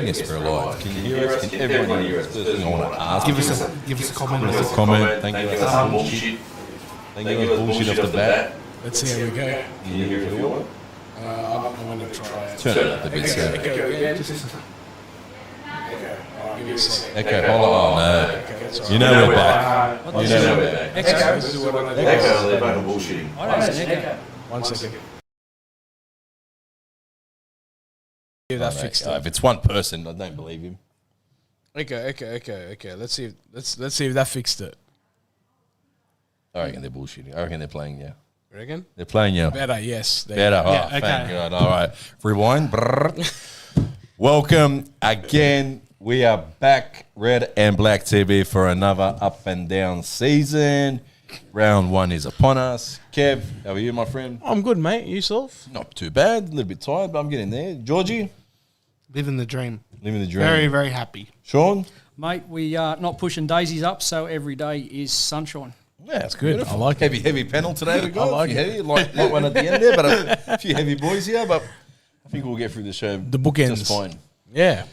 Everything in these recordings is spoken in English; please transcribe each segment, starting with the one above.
yes, we're live. Can you hear us? Can everyone hear us? First thing I want to ask. Give us a comment. Give us a comment. Thank you. That's bullshit. Thank you. That's bullshit off the bat. Let's see how we go. Can you hear it for you? I'm going to try it. Turn it up a bit, sir. Give me a second. Okay, hold on. Oh, no. You know we're back. You know we're back. Echo. This is what I'm going to Echo, they're fucking bullshitting. I don't see an echo. 1 second. Yeah, that fixed it. If it's one person, I don't believe him. Okay. Let's see if that fixed it. I reckon they're bullshitting. I reckon they're playing you. Reckon? They're playing you. Better, yes. Better. Oh, Yeah, okay. thank God. All right. Rewind. Welcome again. We are back, Red and Black TV, for another up and down season. Round 1 is upon us. Kev, how are you, my friend? I'm good, mate. Yourself? Not too bad. A little bit tired, but I'm getting there. Georgie? Living the dream. Living the dream. Very, very happy. Sean? Mate, we are not pushing daisies up, so every day is sunshine. Yeah, it's good. beautiful. I like it. Heavy panel today we got. I like a few heavy, like one at the end there, but a few heavy boys here. But I think we'll get through the show. The bookends. Just fine. Yeah.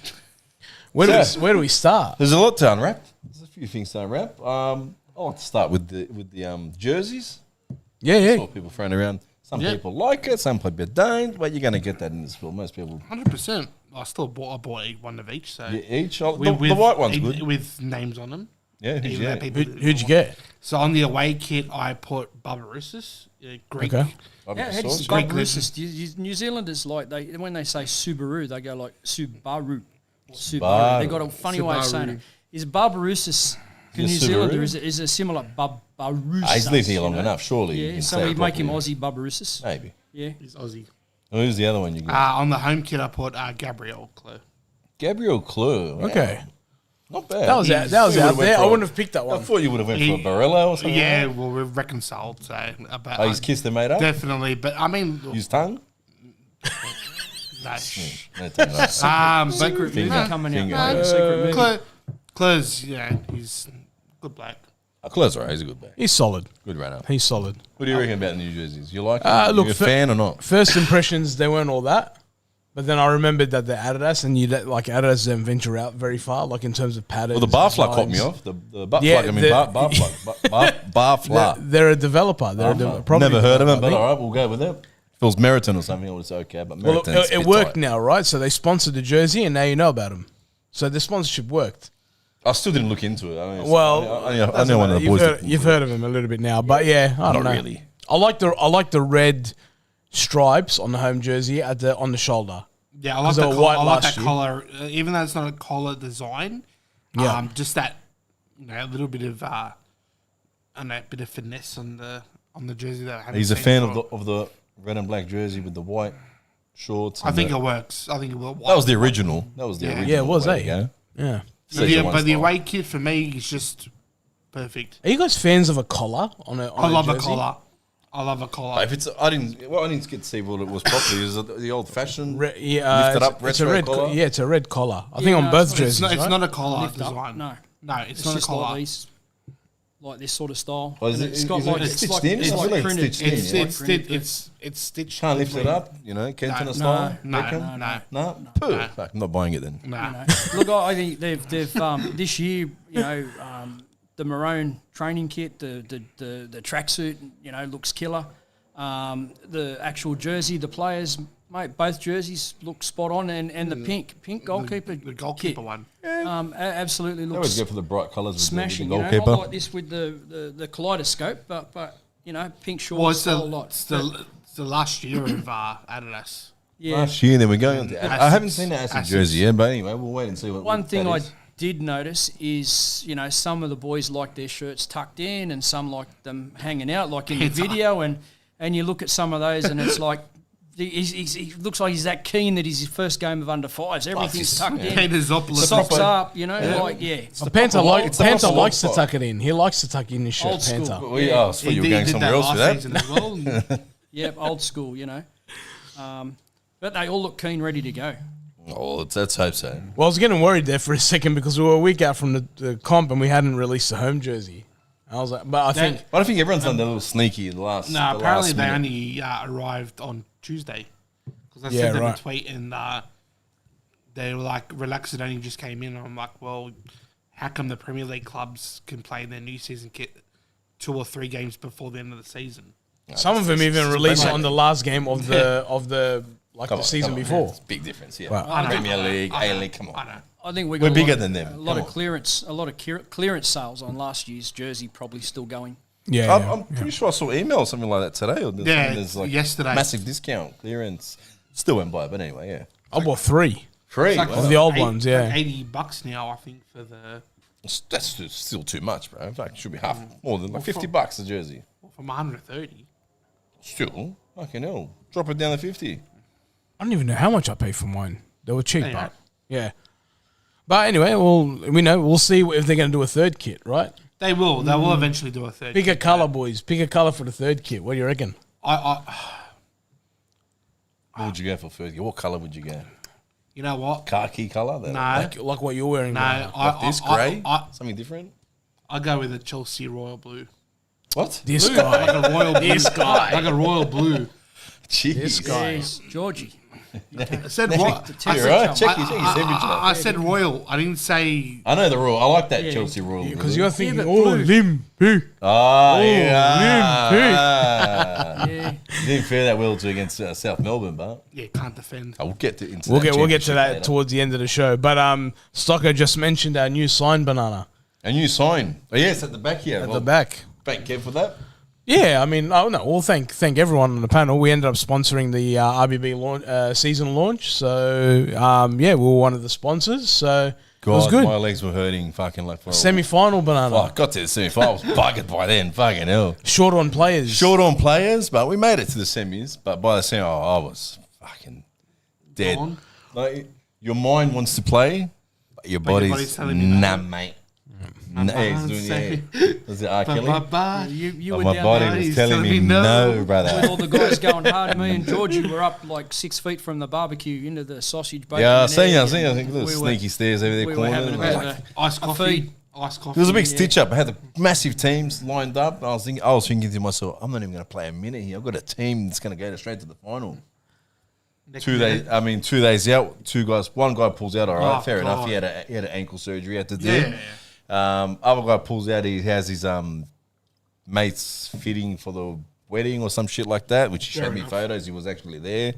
Where do we start? There's a lot to unwrap. There's a few things to unwrap. I'd like to start with the jerseys. Yeah. Saw people throwing around. Some people like it, some people don't. But you're going to get that in this film. Most people 100%. I bought one of each. So each. The white one's good. With names on them. Yeah, Who'd you get? So on the away kit, I put Barbarousas, Greek. Okay. How does Greek Barbarousas? New Zealanders, like, when they say Subaru, they go like Subaru. Or Subaru. Subaru. They got a funny way of Subaru. saying it. Is Barbarousas to New Zealand, or is it a similar Barbarousas? He's lived here long enough, surely. Yeah, so we make him Aussie Barbarousas. Maybe. Yeah. He's Aussie. Who's the other one you got? On the home kit, I put Gabriel Clou. Gabriel Clue. Okay. Not bad. That was out there. I wouldn't have picked that I one. thought you would have went for a Barella or something. Yeah, well, we've reconciled. So, but Oh, he's kissed and made up? definitely. But I mean, His tongue? no. No tongue, no. But Secret movie coming Finger. out. Secret movie. Clou's, he's good black. Clue's alright. He's a good back. He's solid. Good runner. He's solid. What do you reckon about the New Jerseys? You like it? Look, you a fan or not? First impressions, they weren't all that. But then I remembered that they're Adidas, and Adidas don't venture out very far, like in terms of patterns. Well, the bar flug caught me designs. off. The butt plug, I mean, bar flug. Bar flug. They're a developer. Probably Never heard of him, I but think. alright, we'll go with it. If it was Meriton or something, I would say okay, but Well, Meriton's it worked now, right? So they sponsored the jersey, and now you know about them. So the sponsorship worked. I still didn't look into it. I Well, know one of the boys. You've heard of him a little bit now, but yeah, I don't know. Really. I like the red stripes on the home jersey on the shoulder. Yeah, I like they were white that last year. collar, even though it's not a collar design. Yeah. Just that, a little bit of, bit of finesse on the jersey that I haven't He's a seen fan before. of the red and black jersey with the white shorts. I think it works. I think it will. that was the original. That was the original. Yeah, it was, way to go. Yeah. But the away kit for me is just perfect. Are you guys fans of a collar on a? I love a jersey? collar. I love a collar. If it's, I didn't get to see what it was properly. Is it the old fashioned it's lifted up a retro red collar? It's a red collar. I think on no, both it's jerseys. It's right? not a collar Lift up. design. No, it's not a just collar. like this sort of style. Oh, is And it- it's got is it like stitched like in? it's I feel like like printed. it's stitched in, yeah. It's stitched. Can't lift it between- up, Kenton No, style. no, reckon? no. Pooh. Fuck, I'm not buying it then. Nah. Look, I think they've this year, the maroon training kit, the tracksuit, looks killer. The actual jersey, the players, mate, both jerseys look spot on, and the pink goalkeeper, The goalkeeper kit, one. absolutely They always looks go for the bright colours with smashing. the Not goalkeeper. like this with the kaleidoscope, but pink shorts. Well, it's a lot. the last year of Adidas. Yeah. Last year, then we're going on to. I haven't seen the Acid Asics. jersey yet, but anyway, we'll wait and see what. One thing that I is. did notice is, some of the boys like their shirts tucked in and some like them hanging out, like in the video. And you look at some of those and it's like, he looks like he's that keen that he's his first game of under fives. Everything's tucked in. Peter Zopoulos. Socks up, Panther proper likes to spot. tuck it in. He likes to tuck in his shirt. Old school. Panther. Well, yeah, I thought you were going somewhere else with that. Season as well. Yep, old school, But they all look keen, ready to go. Oh, let's hope so. Well, I was getting worried there for a second because we were a week out from the comp and we hadn't released the home jersey. I was like, but I think But I think everyone's done that little sneaky the last. No, the apparently last they minute. only arrived on Tuesday because I Yeah, sent them right. a tweet and they were like, relaxed, it only just came in. And I'm like, well, how come the Premier League clubs can play their new season kit 2 or 3 games before the end of the season? Some of them even release it on the last game of the season before. It's a big difference, yeah. Wow. Premier League, A-League, come on. I know. I think We're bigger than them. A lot Come of on. clearance sales on last year's jersey probably still going. Yeah, I'm pretty sure I saw email or something like that today. Or there's like yesterday. massive discount clearance. Still went by, but anyway, yeah. I bought 3 Free. It's like of the old ones. Yeah, like $80 now, I think, for the That's still too much, bro. In fact, it should be half, more than like $50 a jersey. from 130. Still, fucking hell. Drop it down to 50. I don't even know how much I paid for mine. They were cheap, Yeah. but yeah. But anyway, we'll see if they're going to do a third kit, right? They will. They will eventually do a third. Pick a color, boys. Pick a color for the third kit. What do you reckon? What would you go for first? What colour would you go? You know what? Khaki colour? No, Like what you're wearing no. now. Like this, grey? I Something different? go with a Chelsea royal blue. What? This Blue, guy. like a royal blue. This guy. Like a royal blue. Jeez. This guy. Yes, Georgie. I said what? You're right. Check your temperature. I said royal. I didn't say. I know the royal. I like that Yeah. Chelsea royal. Because blue. you're thinking, but oh, blue. limpy. Oh, Yeah. didn't fare that well against South Melbourne, but Yeah, can't defend. I will get to into We'll that get to championship that later. towards the end of the show. But Stocko just mentioned our new sign banana A new sign. Oh, yes, at the back here. at the back. Thank Kev for that. Yeah, I mean, we'll thank everyone on the panel. We ended up sponsoring the RBB launch, season launch. So, we were one of the sponsors. So, it was God, good. my legs were hurting fucking like for a Semi-final banana. Oh, I got to the semi-final. I was buggered by then. Fucking hell. Short on players. Short on players, but we made it to the semis. But by the semi, I was fucking dead. Gone. Like, your mind wants to play, but your your body's body's telling you no. nah, mate. Nah, he's doing, Was it R. Kelly? You Oh, were my down body there was he's telling telling me me no, no. brother. with all the guys going hard. Me and Georgie were up like 6 feet from the barbecue into the sausage bacon. Yeah, I and seen you. I everything. seen you. I think little We were- sneaky stairs over there. we were corner. having a bit of a Iced coffee. feed. Iced coffee. There was a big stitch up. I had the massive teams lined up. And I was thinking to myself, I'm not even going to play a minute here. I've got a team that's going to go straight to the final. Next 2 days. minute. I mean, 2 days out. 2 guys. One guy pulls out. All right, Oh, fair enough. God. He had an ankle surgery. He had to do. Yeah. Other guy pulls out. He has his mate's fitting for the wedding or some shit like that, which he Fair showed me enough. photos. He was actually there.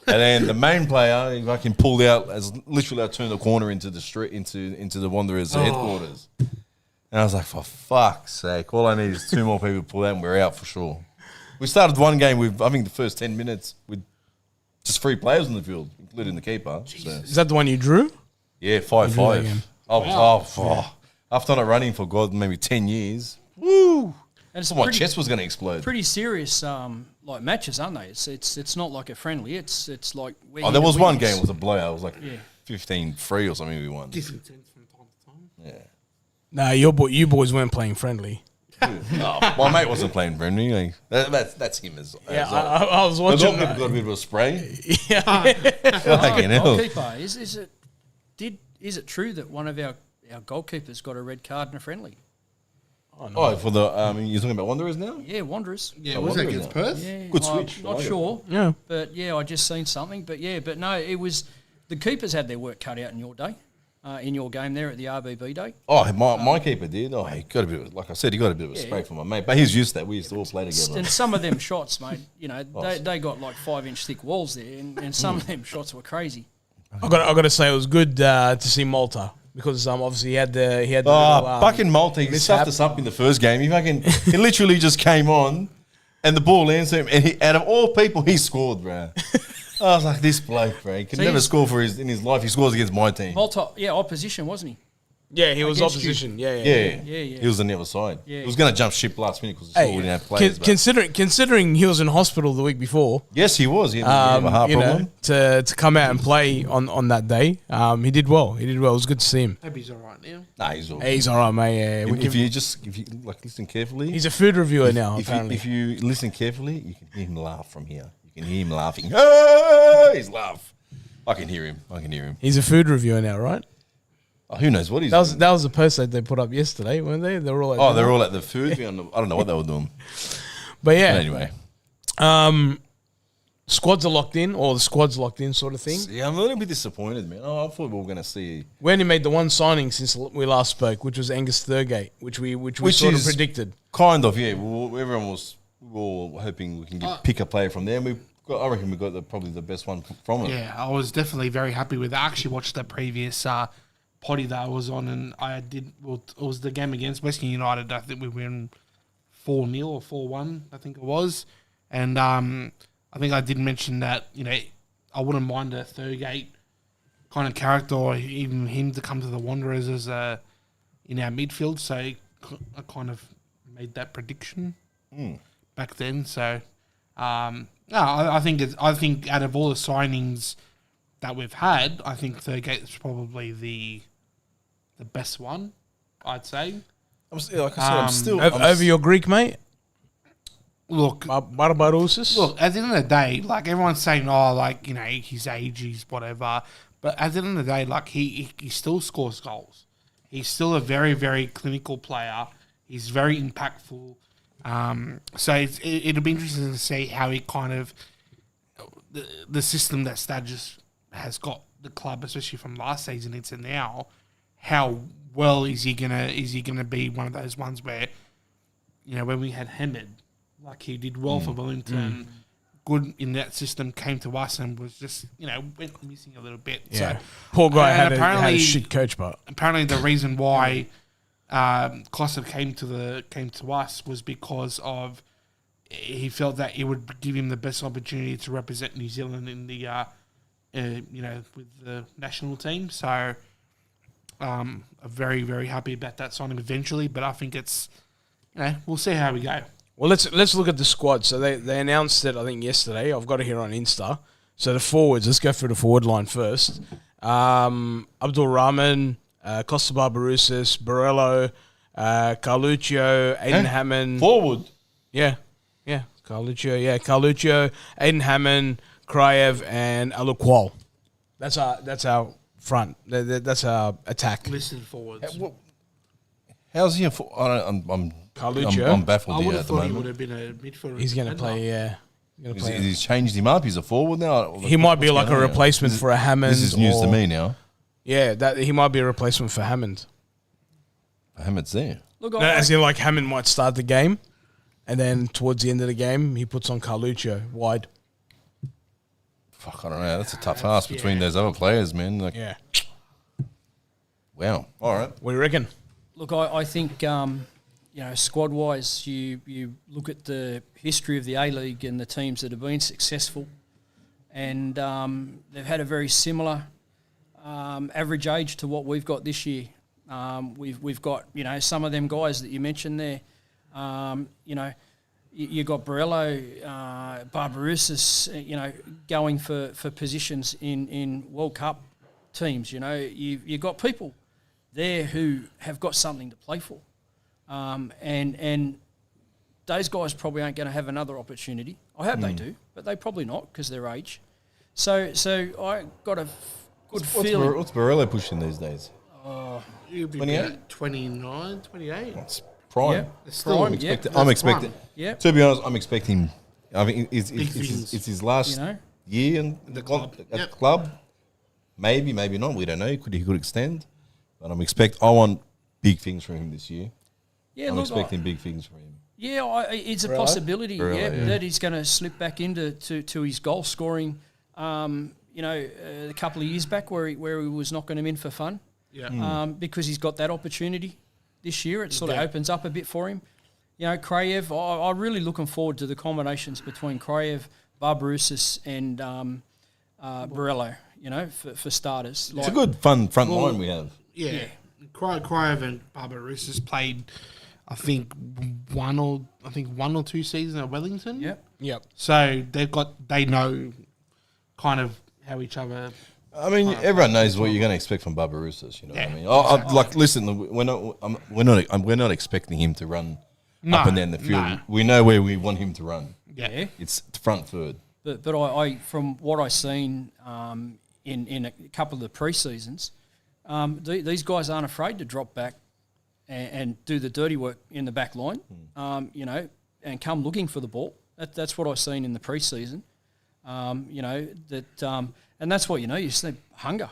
And then the main player, he fucking pulled out as literally I turned the corner into the street, into the Wanderers headquarters. And I was like, for fuck's sake, all I need is 2 more people to pull out and we're out for sure. We started one game with, I think the first 10 minutes with just 3 players on the field, including the keeper. So, Is that the one you drew? yeah, You drew that 5-5. game. After not running for God maybe 10 years, woo! And it's So my pretty, chest was going to explode. pretty serious like matches, aren't they? It's not like a friendly. It's like we're Oh, here there to was win one this. game, it was a blowout. It was like Yeah. 15-3 or something we won. Different things from time to time. Yeah. Nah, you boys weren't playing friendly. Oh, my mate wasn't playing friendly. Like, that's him as Yeah, as I was I watching. got a bit of a spray. Yeah. Fucking hell. Goalkeeper, is it true that one of our goalkeepers got a red card in a friendly? Oh, for the you're talking about Wanderers now? Yeah, Wanderers. Yeah, Oh, was that what against is Perth? Yeah, Good I'm switch. I Not like it. sure, Yeah. but yeah, I just seen something. But no, it was the keepers had their work cut out in your day, in your game there at the RBB day. Oh, my keeper did. Oh, he got a bit of, like I said, he got a bit of a Yeah. spray from my mate. But he's used to that. We used to all play together. And some of them shots, mate, Oh, they got like 5-inch thick walls there, and some of them shots were crazy. I got to say it was good to see Malta because obviously he had the Oh, little, fucking Malta. He mishap. stuffed us up in the first game. He literally just came on and the ball lands him. And out of all people, he scored, bro. I was like, this bloke, bro. He can So never he's- score in his life. He scores against my team. Malta, opposition, wasn't he? Yeah, he was Against opposition. Yeah. Yeah. Yeah. He was on the other side. Yeah. He was going to jump ship last minute because we Hey, didn't have players. but- considering he was in hospital the week before, yes, he was. He had a heart problem. to come out and play on that day, he did well. He did well. It was good to see him. Hope he's all right now. Nah, he's all Hey, he's all right, mate. Yeah, If you like listen carefully, he's a food reviewer now. Apparently, if you listen carefully, you can hear him laugh from here. You can hear him laughing. Hey! He's laugh. I can hear him. he's a food reviewer now, right? Oh, who knows what he's That doing? was the post that they put up yesterday, weren't they? They were all. Oh, they're all at the food. I don't know what they were doing. But yeah, But anyway, squads are locked in, or the squad's locked in, sort of thing. Yeah, I'm a little bit disappointed, man. I thought we were going to see. We only made the one signing since we last spoke, which was Angus Thurgate, which we sort of predicted. Kind of, yeah. Everyone was all hoping we can pick a player from there. And I reckon we got probably the best one from it. Yeah, I was definitely very happy with it. I actually watched the previous potty that I was on, and it was the game against Western United. I think we won 4-0 or 4-1, I think it was. And I think I did mention that, I wouldn't mind a Thurgate kind of character, or even him to come to the Wanderers as in our midfield. So I kind of made that prediction back then. So I think out of all the signings that we've had, I think Thurgate is probably the best one, I'd say. I'm still over your Greek mate. Look, Barbarousis. Look, at the end of the day, like everyone's saying, his age, he's whatever. But at the end of the day, like he still scores goals. He's still a very, very clinical player. He's very impactful. So it'll be interesting to see how he kind of the system that Sturgis has got the club, especially from last season into now. How well is he gonna be one of those ones where, when we had Hammond, like he did well for Wellington, good in that system, came to us and was just went missing a little bit. Yeah. So Poor guy had a shit coach, but apparently the reason why Costa came to us was because of he felt that it would give him the best opportunity to represent New Zealand in the with the national team. So I'm very, very happy about that signing eventually, but I think it's we'll see how we go. Well, let's look at the squad. So they announced it, I think, yesterday. I've got it here on Insta. So the forwards, let's go through the forward line first. Abdul Rahman, Costa Barbarousis, Borello, Carluccio, Aiden Hammond. forward. Yeah. Carluccio, Aiden Hammond, Kraev, and Aluqual. That's our front. That's our attack. Listed forwards. How's he? I'm Carluccio. I'm baffled I would here have at the thought he moment. would have been a midfielder. He's going to play, yeah. He's changed him up. He's a forward now. He might be like a replacement for a Hammond. This is news to me now. Yeah, that he might be a replacement for Hammond. Hammond's there. Look, No, as in, like, Hammond might start the game, and then towards the end of the game, he puts on Carluccio wide. Fuck, I don't know. That's a tough ask between those other players, man. Like, Yeah. wow. All right. What do you reckon? Look, I think squad-wise, you look at the history of the A-League and the teams that have been successful, and they've had a very similar average age to what we've got this year. We've got some of them guys that you mentioned there. You got Borello, Barbarousis, going for positions in World Cup teams. You got people there who have got something to play for. And those guys probably aren't going to have another opportunity. I hope they do, but they probably not because their age. So I got a good feeling. What's Borello pushing these days? He'll be 28? 29, 28. It's prime. Yeah. It's still Prime, yeah. I'm expecting. Yeah. To be honest, I'm expecting. I think it's his last You know? year in the club. At the club. Maybe not. We don't know. He could extend, but I want big things from him this year. Yeah, I'm look, expecting big things from him. Yeah, it's a possibility. Borello, yeah. That he's going to slip back into to his goal scoring. A couple of years back where he was knocking him in for fun. Yeah. Because he's got that opportunity this year. It sort of opens up a bit for him. Kraev, I'm really looking forward to the combinations between Kraev, Barbarousis and Borello, for starters. It's a good, fun front line we have. Yeah. Kraev and Barbarousis played, I think, one or two seasons at Wellington. Yep. So they know kind of how each other. I mean, everyone knows what you're going to expect from Barbarousis. You know what I mean? Like, listen, we're not expecting him to run up and down the field. No. We know where we want him to run. Yeah. It's front third. But I from what I've seen in a couple of the pre-seasons, these guys aren't afraid to drop back and do the dirty work in the back line, and come looking for the ball. That's what I've seen in the pre-season. You know that, and that's what you know. You just need hunger,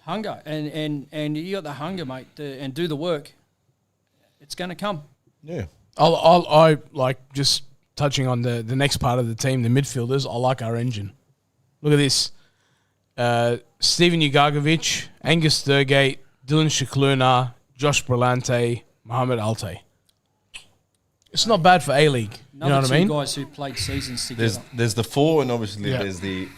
hunger, and you got the hunger, mate, and do the work. It's going to come. Yeah. I like just touching on the next part of the team, the midfielders. I like our engine. Look at this. Steven Ugagovic, Angus Thurgate, Dylan Shikluna, Josh Brillante, Mohamed Alte. It's not bad for A-League. You know what I mean? Guys who played seasons together. There's the 4 and obviously there's the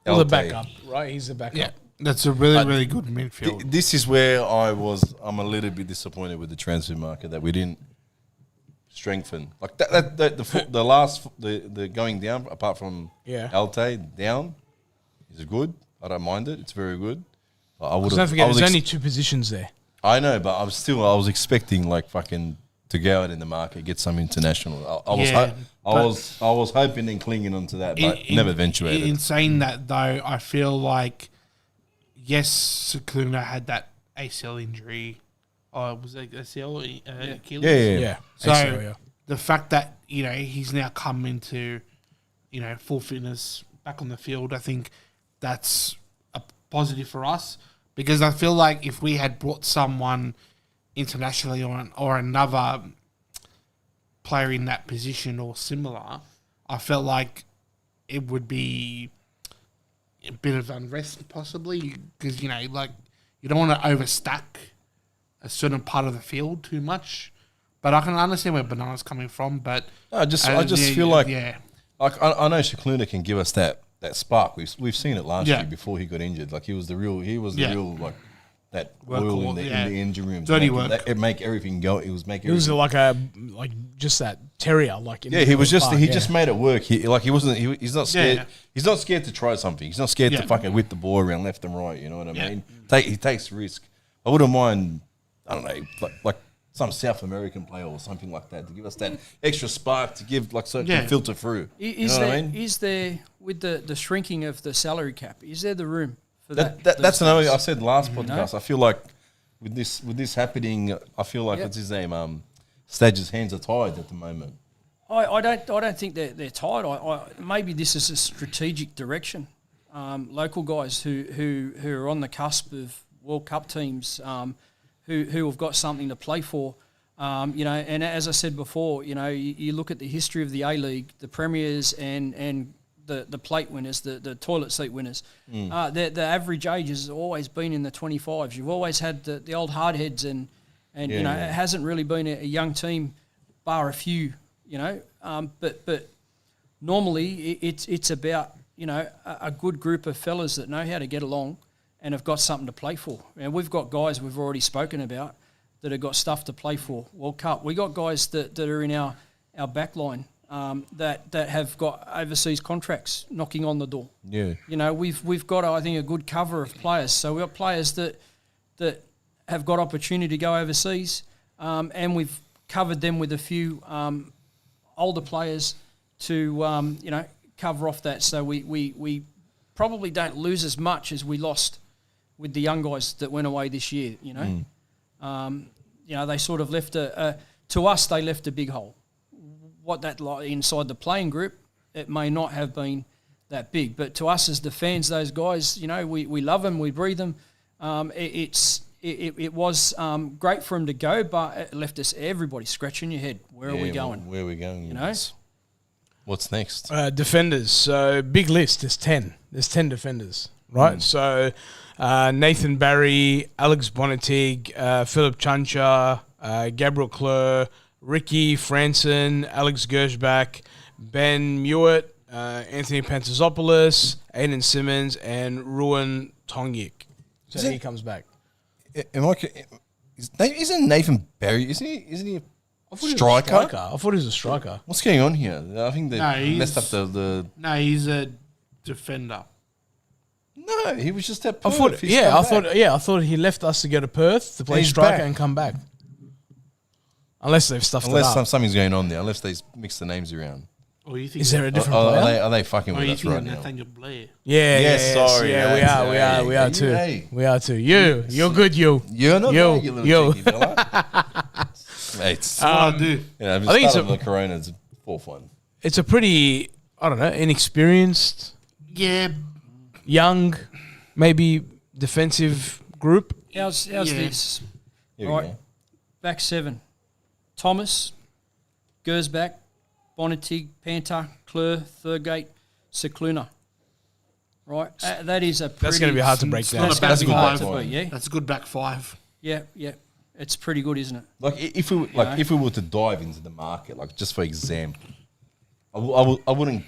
Well, the Alte. backup, right? He's the backup. Yeah, that's a really good midfield. This is where I'm a little bit disappointed with the transfer market that we didn't strengthen. Like the going down apart from Alte down is good. I don't mind it. It's very good. I would. Don't forget, there's only 2 positions there. I know, but I was expecting like fucking to go out in the market, get some international. I was hoping and clinging onto that, but never eventuated. In saying that though, I feel like yes, Sikluna had that ACL injury. Oh, was it ACL? Achilles? Yeah. So ACL, the fact that he's now come into full fitness back on the field, I think that's a positive for us, because I feel like if we had brought someone internationally or another player in that position or similar, I felt like it would be a bit of unrest possibly, because you don't want to overstack a certain part of the field too much. But I can understand where Banana's coming from. But I just feel like I know Shikluna can give us that spark. We've seen it last year before he got injured. Like he was the real like that oil in the engine room. Dirty work. It make everything go. It was making. He was like just that terrier. Like just made it work. He's not scared. Yeah. He's not scared to try something. He's not scared to fucking whip the ball around left and right. You know what I mean? He takes risk. I wouldn't mind. I don't know, like some South American player or something like that to give us that extra spark to give it can filter through. Is there with the shrinking of the salary cap? Is there the room for that? That's another. I said last podcast. I feel like with this happening, I feel like what's his name? Stage's hands are tied at the moment. I don't think they're tied. Maybe this is a strategic direction. Local guys who are on the cusp of World Cup teams. Who have got something to play for, and as I said before, you look at the history of the A-League, the premiers and the plate winners, the toilet seat winners. The average age has always been in the 25s. You've always had the old hardheads, and it hasn't really been a young team, bar a few. But normally it's about a good group of fellas that know how to get along and have got something to play for. And we've got guys we've already spoken about that have got stuff to play for. World Cup. We got guys that are in our back line that have got overseas contracts knocking on the door. Yeah. We've got, I think, a good cover of players. So we've got players that have got opportunity to go overseas, and we've covered them with a few older players to cover off that. So we probably don't lose as much as we lost with the young guys that went away this year. They sort of left to us they left a big hole. What that inside the playing group, it may not have been that big, but to us as the fans, those guys, we love them, we breathe them. It was great for them to go, but it left us everybody scratching your head. Where are we going? Where are we going? What's next? Defenders. So big list. There's 10. There's 10 defenders, right? So Nathan Barry, Alex Bonatig, Philip Chancha, Gabriel Kleur, Ricky Franson, Alex Gershbach, Ben Mewett, Anthony Pantazopoulos, Aiden Simmons, and Ruan Tongyik. So he comes back. Isn't Nathan Barry? Isn't he a striker? I thought he was a striker. What's going on here? I think they messed up the. No, he's a defender. No, he was just at Perth. I thought he left us to go to Perth to play striker and come back. Unless they've stuffed it up. Unless something's going on there. Unless they mix the names around. Or you think is there a different player? Are they fucking with us right now? Nathaniel Blair. Sorry. Yeah, we are too. Hey. We are too. You're good. You're not you. Bad, you little cheeky fella. Mate, I do. I think it's the Corona. It's 4 fun. It's a pretty. I don't know, inexperienced, Yeah, young, maybe defensive group. How's Yeah. this? Here we Right. go. Back 7. Thomas, Gersbach, Bonatig, Panther, Klur, Thurgate, Cicluna. Right? That is a pretty... That's going to be hard to break down. not a That's bad going to be hard five. to beat, yeah? that's a good back 5. Yeah. It's pretty good, isn't it? Like if we know? if we were to dive into the market, like just for example, I wouldn't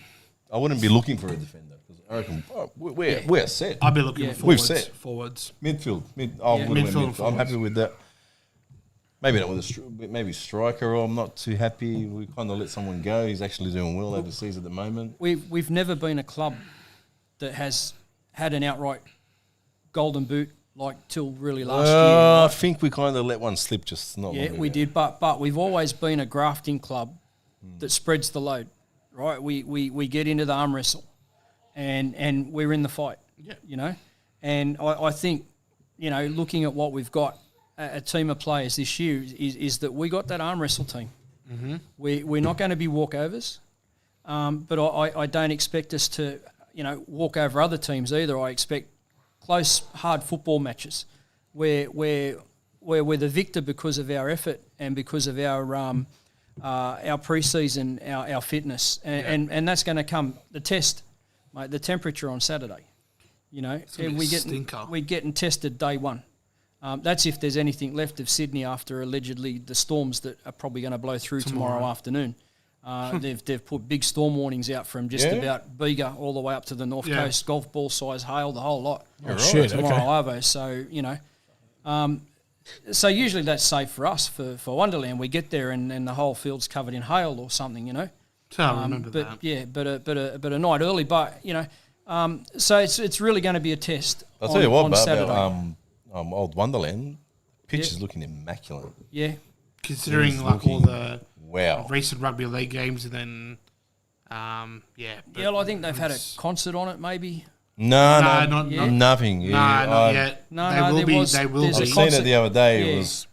be looking for a defender because I reckon we're set. I'd be looking Yeah. for We've forwards. set. Forwards. Midfield, Yeah. Midfield I'm happy with that. Maybe not with maybe striker. Or I'm not too happy. We kind of let someone go. He's actually doing well overseas at the moment. We've never been a club that has had an outright golden boot like till really last I think we kind of let one slip just not. year. Yeah, long we ago. did, but we've always been a grafting club that spreads the load, right? We get into the arm wrestle, and we're in the fight. Yeah. You know, and I think, you know, looking at what we've got, a team of players this year is that we got that arm wrestle team. Mm-hmm. We're not going to be walkovers, but I don't expect us to, you know, walk over other teams either. I expect close, hard football matches where we're the victor because of our effort and because of our pre-season, our fitness, and that's going to come the test, mate. The temperature on Saturday, you know, gonna be a stinker. we're getting tested day one. That's if there's anything left of Sydney after allegedly the storms that are probably going to blow through tomorrow afternoon. They've put big storm warnings out from just about Bega all the way up to the north coast, golf ball size hail, the whole lot. Shit, Tomorrow, okay. Arvo. So, you know, so usually that's safe for us for Wonderland. We get there and the whole field's covered in hail or something, you know. So I remember But that. yeah, but a night early, but you know, so it's really going to be a test. I'll tell you what, on about Saturday. Old Wonderland pitch is looking immaculate. Yeah, Considering He's like all looking- the Wow. recent rugby league games, and then yeah. but yeah. Well, I think they've had a it's- concert on it, maybe. No, not- nothing. Nah, Yeah, not yet. No, they no, will there be. was- They will there's a I've be. seen concert. it the other day. Yeah. It was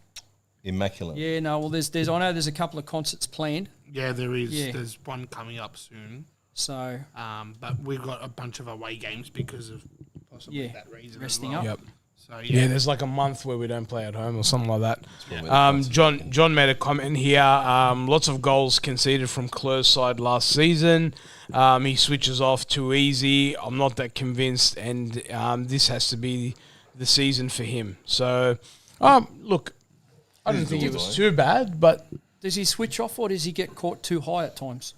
immaculate. Yeah, no. Well, there's I know there's a couple of concerts planned. Yeah, there is. Yeah. There's one coming up soon. So But we've got a bunch of away games because of possibly Yeah, that reason. resting as well. up. Yep. So Yeah, yeah, there's like a month where we don't play at home or something like that. Yeah. John made a comment here. Lots of goals conceded from Klur's side last season. He switches off too easy. I'm not that convinced, and this has to be the season for him. So, look, I don't think it was too bad, but does he switch off or does he get caught too high at times?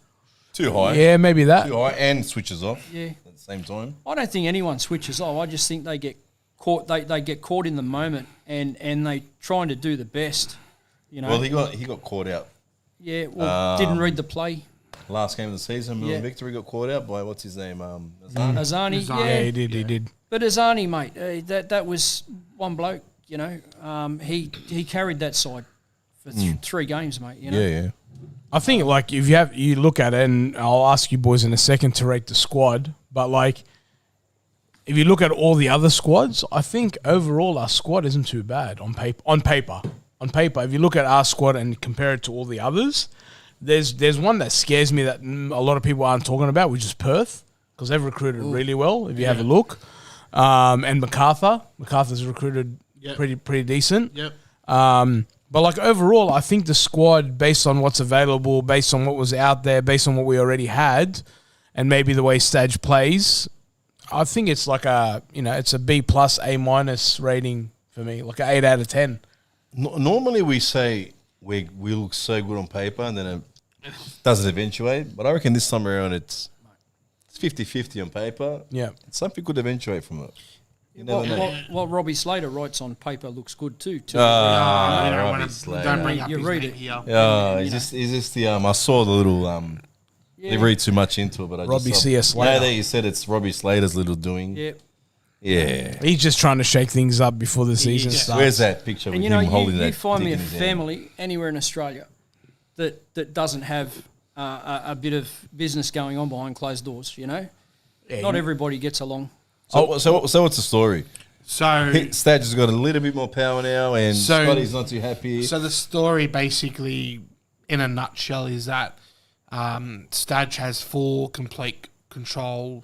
Too high. yeah, maybe that. Too high and switches off Yeah. at the same time. I don't think anyone switches off. I just think they get caught. They get caught in the moment and they trying to do the best. You know. Well, he got caught out. Yeah. Well, didn't read the play. Last game of the season, Yeah. Victory got caught out by what's his name? Azani. Azani. Yeah, he did. He did. But Azani, mate, that was one bloke. You know, he carried that side for 3 games, mate. You know. Yeah. I think like if you look at it, and I'll ask you boys in a second to rate the squad, but like if you look at all the other squads, I think overall our squad isn't too bad on paper. On paper, if you look at our squad and compare it to all the others, there's one that scares me that a lot of people aren't talking about, which is Perth, because they've recruited really well. If you have a look, and MacArthur's recruited pretty decent. Yep. But like overall, I think the squad, based on what's available, based on what was out there, based on what we already had, and maybe the way Stage plays, I think it's like it's a B plus A minus rating for me, like an 8 out of 10. Normally we say we look so good on paper and then it doesn't eventuate. But I reckon this time around it's 50-50 on paper. Yeah. Something could eventuate from it. You never know. What Robbie Slater writes on paper looks good too. Don't bring up You his read name it. here. Yeah, you is this the I saw the little they read too much into it, but I Robbie just C.S. Slater. that you said it's Robbie Slater's little doing. Yeah. Yeah. He's just trying to shake things up before the season starts. Where's that picture with And you him know, holding that? you find me dick a in his hand? family anywhere in Australia that doesn't have a bit of business going on behind closed doors. You know, not everybody gets along. So what's the story? So Stage has got a little bit more power now, and So- Scotty's not too happy. So the story basically, in a nutshell, is that Stadge has full, complete control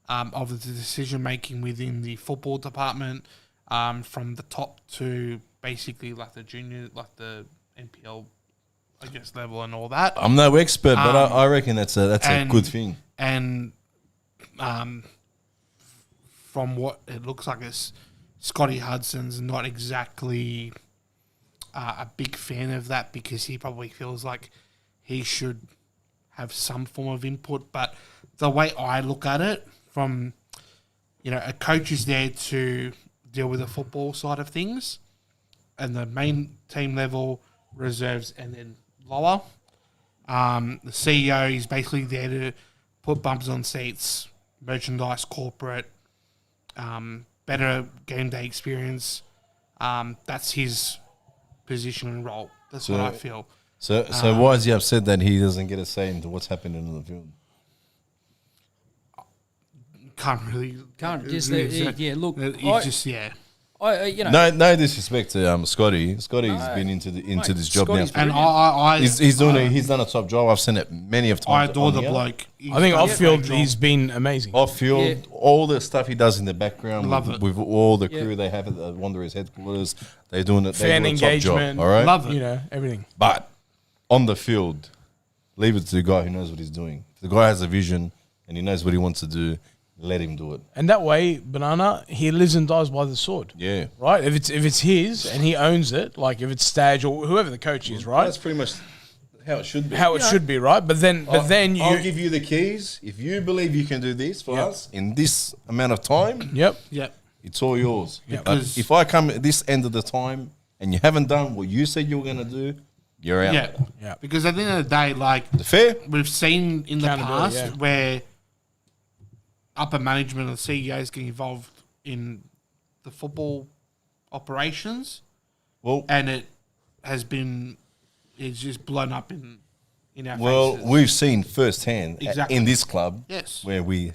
of the decision making within the football department, from the top to basically like the junior, like the NPL, I guess, level and all that. I'm no expert, but I reckon that's a good thing. And from what it looks like, Scotty Hudson's not exactly a big fan of that, because he probably feels like he should have some form of input. But the way I look at it, from, a coach is there to deal with the football side of things, and the main team level, reserves, and then lower. The CEO is basically there to put bumps on seats, merchandise, corporate, better game day experience. That's his position and role. That's what I feel. So why is he upset that he doesn't get a say into what's happening in the field? Can't just look. No disrespect to Scotty. Scotty's been into this job now, and he's done a top job. I've seen it many of times. I adore the bloke. I think off-field he's been amazing. Off-field, all the stuff he does in the background, Love it. with all the crew they have at the Wanderers headquarters, they're doing it. Fan they do a top engagement, job, all right, love it. Everything. But on the field, leave it to the guy who knows what he's doing. If the guy has a vision and he knows what he wants to do, let him do it. And that way, Banana, he lives and dies by the sword. Yeah. Right? If it's his and he owns it, like if it's Stadge or whoever the coach is, right? That's pretty much how it should be. How it should be, right? But then I'll give you the keys. If you believe you can do this for us in this amount of time, Yep. it's all yours. Yep. But if I come at this end of the time and you haven't done what you said you were going to do, you're out. Yeah. Because at the end of the day, like, Fair? we've seen in the Accountability, past where upper management and CEOs get involved in the football operations, and it's just blown up in our faces. We've seen firsthand Exactly. in this club, Yes. where we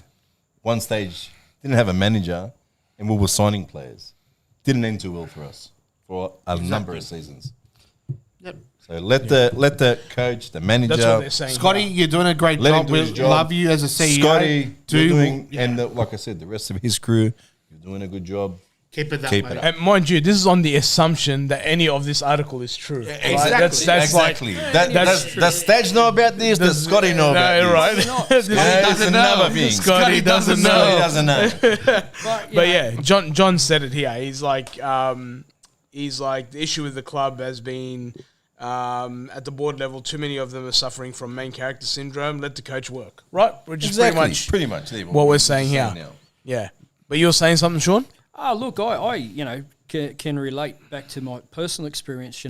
one stage didn't have a manager and we were signing players. Didn't end too well for us for a number of seasons. Yep. So let the coach, the manager, That's what they're saying. Scotty, you're doing a great let job. him do We his job. love you as a CEO. Scotty, like I said, the rest of his crew, you're doing a good job. Keep it that Keep way. it up. And mind you, this is on the assumption that any of this article is true. Right? Exactly. That's Exactly. Like, Does Stadge know about this? Does Scotty know about this? right? That's another thing. Scotty doesn't know. Scotty doesn't know. But yeah, John said it here. He's like the issue with the club has been at the board level, too many of them are suffering from main character syndrome. Let the coach work, right? Which is pretty much what we're saying here. now. Yeah, but you're saying something, Sean? Look, I can relate back to my personal experience.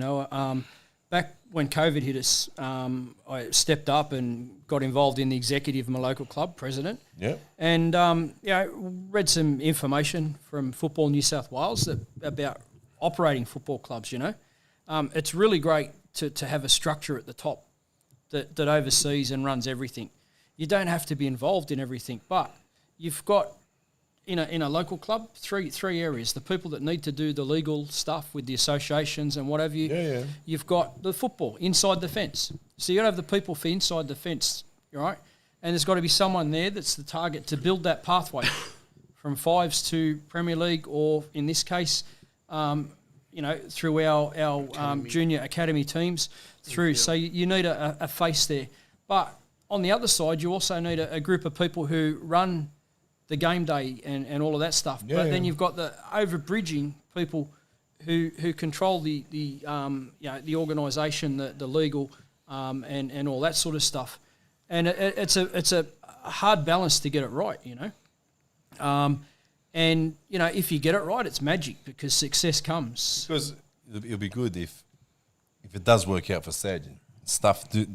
Back when COVID hit us, I stepped up and got involved in the executive of my local club, president. Yeah. And read some information from Football New South Wales about operating football clubs. It's really great to have a structure at the top that oversees and runs everything. You don't have to be involved in everything, but you've got in a local club three areas: the people that need to do the legal stuff with the associations and what have you. Yeah. You've got the football inside the fence, so you got to have the people for inside the fence, right? And there's got to be someone there that's the target to build that pathway from fives to Premier League, or in this case, through our junior academy teams through. So you need a face there. But on the other side, you also need a group of people who run the game day and all of that stuff. But then you've got the over-bridging people who control the organisation, the legal, and all that sort of stuff. And it's a hard balance to get it right, And if you get it right, it's magic, because success comes. Because it'll be good if it does work out for Stadge. It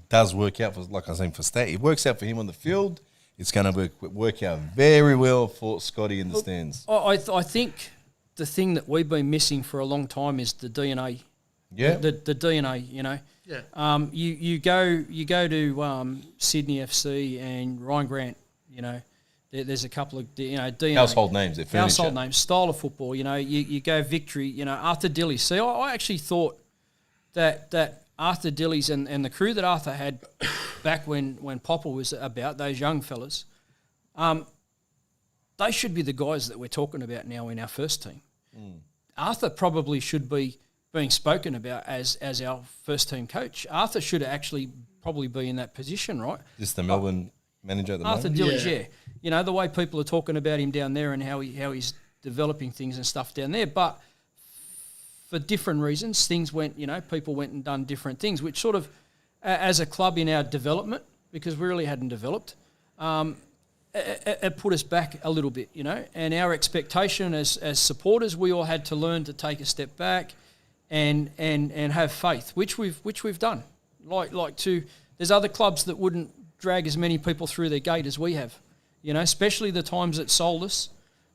does work out for, like I was saying, for Stadge. It works out for him on the field. It's going to work out very well for Scotty in the stands. I think the thing that we've been missing for a long time is the DNA. Yeah. The DNA. Yeah. You go to Sydney FC and Ryan Grant. There's a couple of DNA. Household names. Their furniture. Household names, style of football. You go Victory. Arthur Dilly. See, I actually thought that Arthur Dillies and the crew that Arthur had back when Popper was about, those young fellas, they should be the guys that we're talking about now in our first team. Arthur probably should be being spoken about as our first team coach. Arthur should actually probably be in that position, right? This the Melbourne manager at the Arthur moment? Dillies, yeah. You know, the way people are talking about him down there and how he's developing things and stuff down there. But for different reasons, things went, people went and done different things, which sort of, as a club in our development, because we really hadn't developed, it put us back a little bit, And our expectation as supporters, we all had to learn to take a step back and have faith, which we've done. There's other clubs that wouldn't drag as many people through their gate as we have, especially the times that sold us,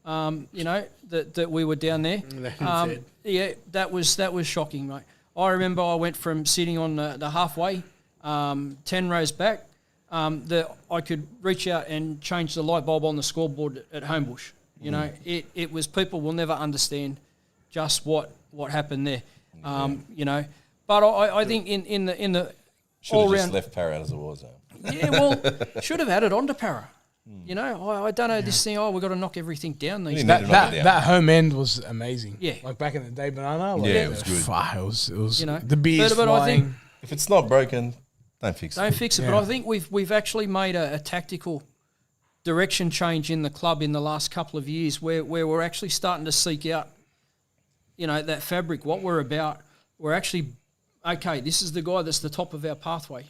that we were down there. Yeah, that was shocking, mate. I remember I went from sitting on the halfway, 10 rows back, that I could reach out and change the light bulb on the scoreboard at Homebush. It was, people will never understand just what happened there. But I think in the should Oh, have all just round, left Parra as it was. yeah, well, should have added on to Parra. I don't know this thing. We've got to knock everything down these We days. need to knock it down. That home end was amazing. Yeah. Like back in the day, Banana. Like, Yeah, it was good. It was But the beers I flying. think If it's not broken, don't fix it. don't fix it. Yeah. But I think we've actually made a tactical direction change in the club in the last couple of years, where we're actually starting to seek out, that fabric, what we're about. We're actually, okay, this is the guy that's the top of our pathway.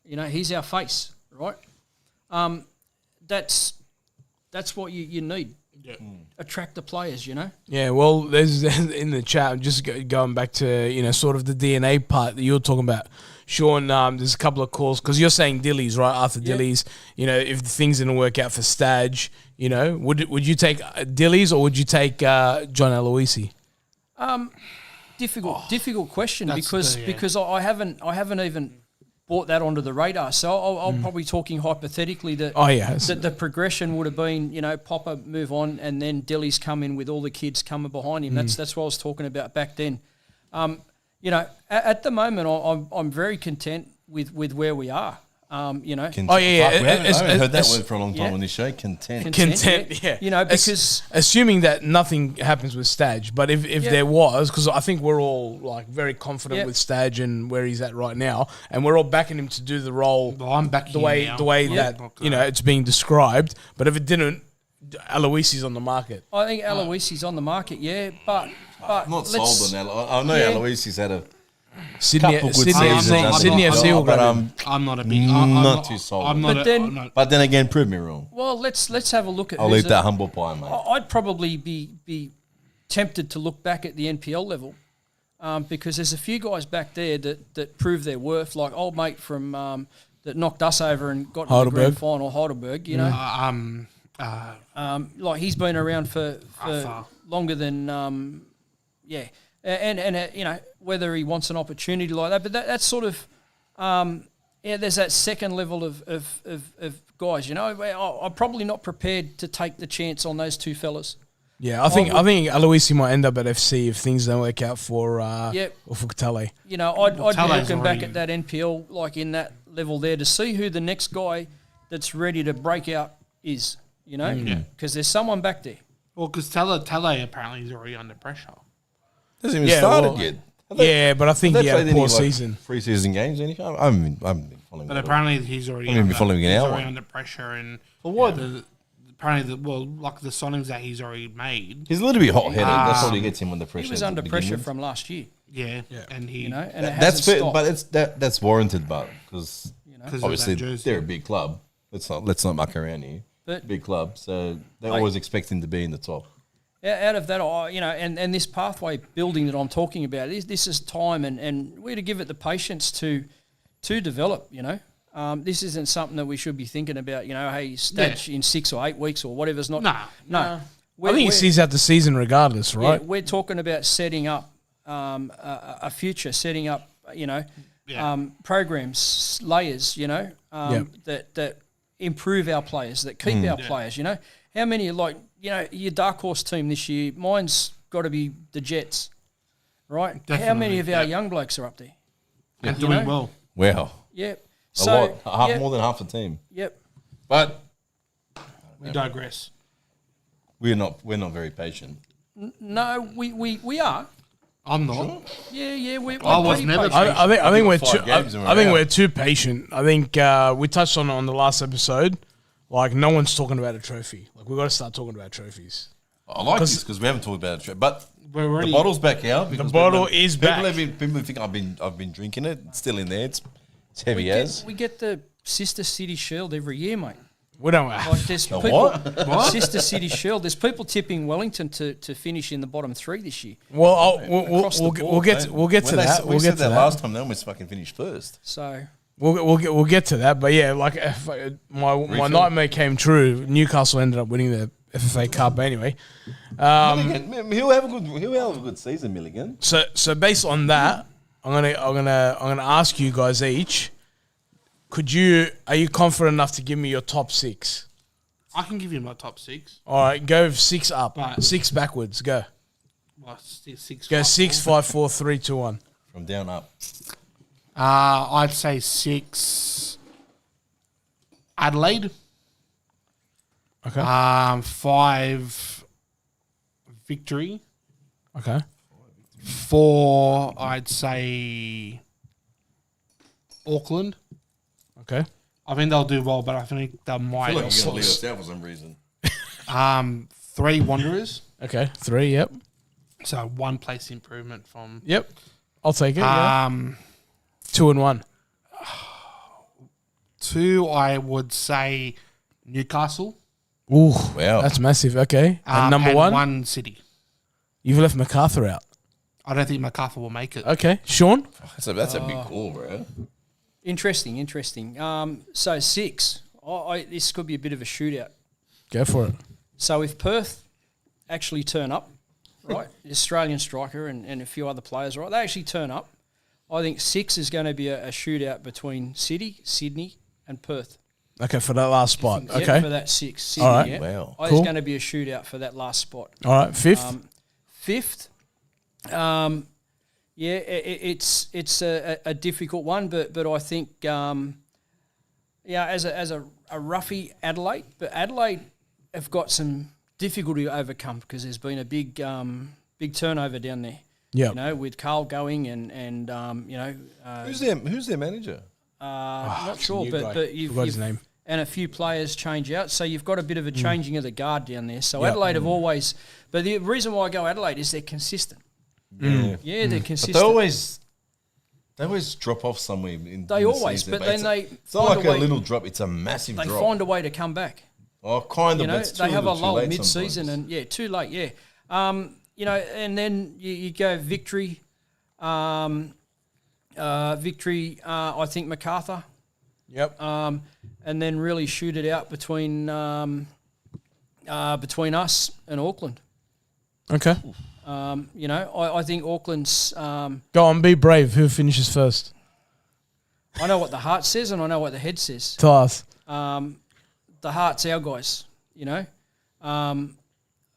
He's our face, right? That's what you need. Yeah. Attract the players, Yeah, well, there's in the chat, just going back to, sort of the DNA part that you're talking about. Sean, there's a couple of calls, because you're saying Dillies, right? Arthur Dillies, if things didn't work out for Stage, would you take Dillies or would you take John Aloisi? Difficult question, That's because I haven't even brought that onto the radar. So I'll probably talking hypothetically that that the progression would have been, Popper move on and then Dillies come in with all the kids coming behind him. That's what I was talking about back then. At the moment I'm very content with where we are. Content. Oh, yeah, Fuck, I haven't heard that it's- word for a long time yeah. on this show. Content. Content, yeah. Because Assuming that nothing happens with Stage, but if there was, because I think we're all like very confident with Stage and where he's at right now, and we're all backing him to do the role Well, I'm backing the way him now. the way Yeah. that it's being described. But if it didn't, Aloisi's on the market. I think Aloisi's on the market, but I'm not let's- sold on that. I know Yeah. Aloisi's had a Sydney couple good Sydney seasons. Sydney I'm FC will not- but grab him. I'm not a big. Not too sold I'm on not. But a, then- I'm not But then again, prove me wrong. Well, let's have a look at. I'll who's eat that humble pie, mate. I'd probably be tempted to look back at the NPL level, because there's a few guys back there that prove their worth, like old mate from that knocked us over and got to the grand Heidelberg. final, Heidelberg. Like he's been around for far. longer than and whether he wants an opportunity like that, but that's sort of there's that second level of guys. I'm probably not prepared to take the chance on those two fellas. Yeah, I think Aloisi might end up at FC if things don't work out for Yep. or for Katale. I'd be Tala's looking back already- at that NPL, like in that level there, to see who the next guy that's ready to break out is, because there's someone back there. Well, because Tele apparently is already under pressure. Hasn't even Yeah, started well, yet. Yeah, but I think Have he they had a played poor any, season. Pre-season games, anything? I haven't been following But that. apparently he's already. I mean, under, we're following it he's out. already under pressure, and For what? apparently, like the signings that he's already made. He's a little bit hot-headed. That's what he gets him under pressure. He was to under begin pressure with. from last year, Yeah, and he. and it That's hasn't fair, stopped. but that's warranted, but because Because obviously of that jersey. they're a big club. Let's not muck around here. But- Big club, so they Like- always expect him to be in the top. Out of that, and this pathway building that I'm talking about, this is time, and we're to give it the patience to develop. This isn't something that we should be thinking about. Hey, stage in 6 or 8 weeks or whatever's not. No. I think he sees out the season regardless, right? Yeah, we're talking about setting up a future, setting up programs, layers. That improve our players, that keep our players. How many your dark horse team this year? Mine's got to be the Jets, right? How many Definitely, of our yeah. young blokes are up there? And You doing know? well. Wow. Yep. A So, lot. yep, More than half the team. Yep. But We digress. we're not very patient. No, we are. I'm not. Yeah, we're I was pretty never patient. I think we're 5 too. games and we're I think out. we're too patient. I think we touched on the last episode. Like no one's talking about a trophy. Like we got to start talking about trophies. I like this because we haven't talked about it. But We're already. the bottle's back out. because bottle people- is people back. have been- People think I've been drinking it. It's still in there. It's heavy we as. get the Sister City Shield every year, mate. We don't. Like there's The people, what? Sister City Shield. There's people tipping Wellington to finish in the bottom 3 this year. Well, Across the we'll board, get to When that. we We'll said get to that that. last time. They almost fucking finished first. So We'll get to that. But yeah, like my Refill. nightmare came true. Newcastle ended up winning the FFA Cup anyway. Milligan, he'll have a good season, Milligan. So based on that, I'm gonna ask you guys each. Are you confident enough to give me your top 6? I can give you my top 6. All right, go 6 up, Right. 6 backwards. Go. Well, 6. Go 6, 5, 4, 3, 2, 1. From down up. I'd say 6. Adelaide. Okay. 5. Victory. Okay. 4. I'd say Auckland. Okay. I think they'll do well, but I think they I might. feel like you're going to leave us out for some reason. 3 Wanderers. Okay. 3. Yep. So 1 place improvement from. Yep. I'll take it. Yeah. 2 and 1. 2, I would say Newcastle. Ooh. Wow. That's massive. Okay. And number 1. 1 City. You've left MacArthur out. I don't think MacArthur will make it. Okay. Sean. That's a big call, bro. interesting. So 6. This could be a bit of a shootout. Go for it. So if Perth actually turn up, right, the Australian striker and a few other players, right, they actually turn up. I think 6 is going to be a shootout between City, Sydney, and Perth. Okay, for that last spot. Yeah, Okay. for that 6. Sydney, All right. yeah. Wow. I think Cool. it's going to be a shootout for that last spot. All right. 5th. 5th, it's a difficult one, but I think as a roughie Adelaide, but Adelaide have got some difficulty to overcome because there's been a big turnover down there. Yeah. You know, with Carl going and Who's their manager? not sure, new guy. but you've Forgot his name. and a few players change out, so you've got a bit of a changing of the guard down there. So Yeah. Adelaide have always, but the reason why I go Adelaide is they're consistent. Yeah, they're But consistent. they always drop off somewhere. In They the always, season, but then they it's not find like a a way- little drop. It's a massive They drop. find a way to come back. Oh, kind You of. know, But it's they have a too lull late mid-season, sometimes. and too late. Yeah, and then you go Victory. Victory. I think MacArthur. Yep. And then really shoot it out between us and Auckland. Okay. I think Auckland's. Go on. Be brave. Who finishes first? I know what the heart says and I know what the head says. Tell us. The heart's our guys.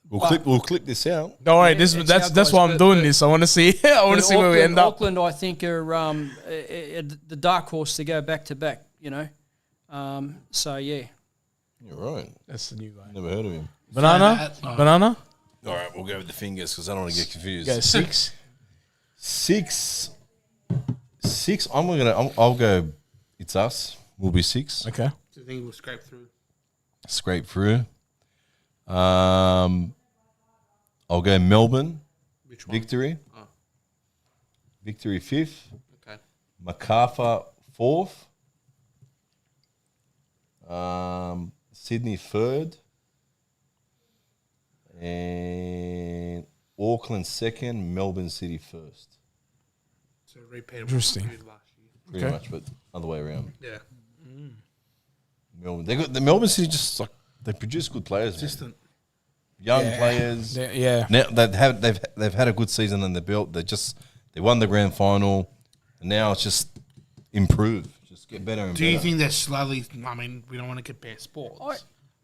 We'll clip this out. Don't worry. it's That's our guys, why I'm but- doing but- this. I want to see. I want to see where we end up. Auckland, I think, are the dark horse to go back to back. So yeah. You're right. That's the new guy. Never heard of him. Banana. Banana. All right, we'll go with the fingers because I don't want to get confused. Go 6. 6. I'll go. It's us. We'll be 6. Okay. Do you think we'll scrape through? Scrape through. I'll go Melbourne. Which one? Victory. Oh. Victory 5th. Okay. MacArthur 4th. Sydney 3rd. And Auckland 2nd. Melbourne City 1st. So repeat of Interesting. what we did last year. Pretty Okay. much, but other way around. Yeah. Melbourne. They got the Melbourne City. Just like they produce good players, man. Consistent. Young players. Yeah. Now they've had a good season under the belt. They won the grand final, and now it's just improve, just get better and Do better. you think they're slowly? I mean, we don't want to compare sports, I-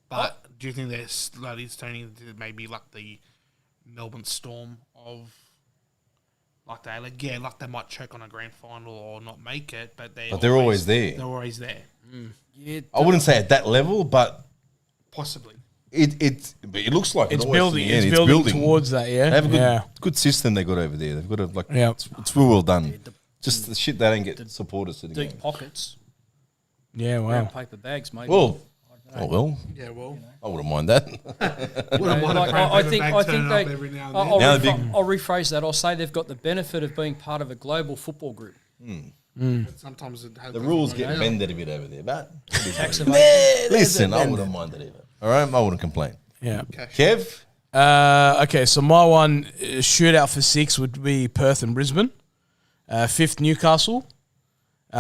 but do you think they're slowly turning into maybe like the Melbourne Storm of like they might choke on a grand final or not make it, but they're always there. They're always there. Yeah, I wouldn't say at that level, but Possibly. but it looks like It's it always building. in the end. It's building towards that. Yeah. They have a good, yeah. good system they got over there. They've got a Yeah. it's real well done. Just the shit they don't get supporters to the deep game. pockets, Yeah. brown Wow. paper bags, maybe. Well, well, Yeah, well. I wouldn't mind that. I think they. every now and I'll, Now rephr- the big- I'll rephrase that. I'll say they've got the benefit of being part of a global football group. Sometimes The rules get bended a bit over there, but Tax evasion. listen, I wouldn't mind it either. All right, I wouldn't complain. Yeah. Kev, Okay, so my one shootout for 6 would be Perth and Brisbane. 5th, Newcastle. Who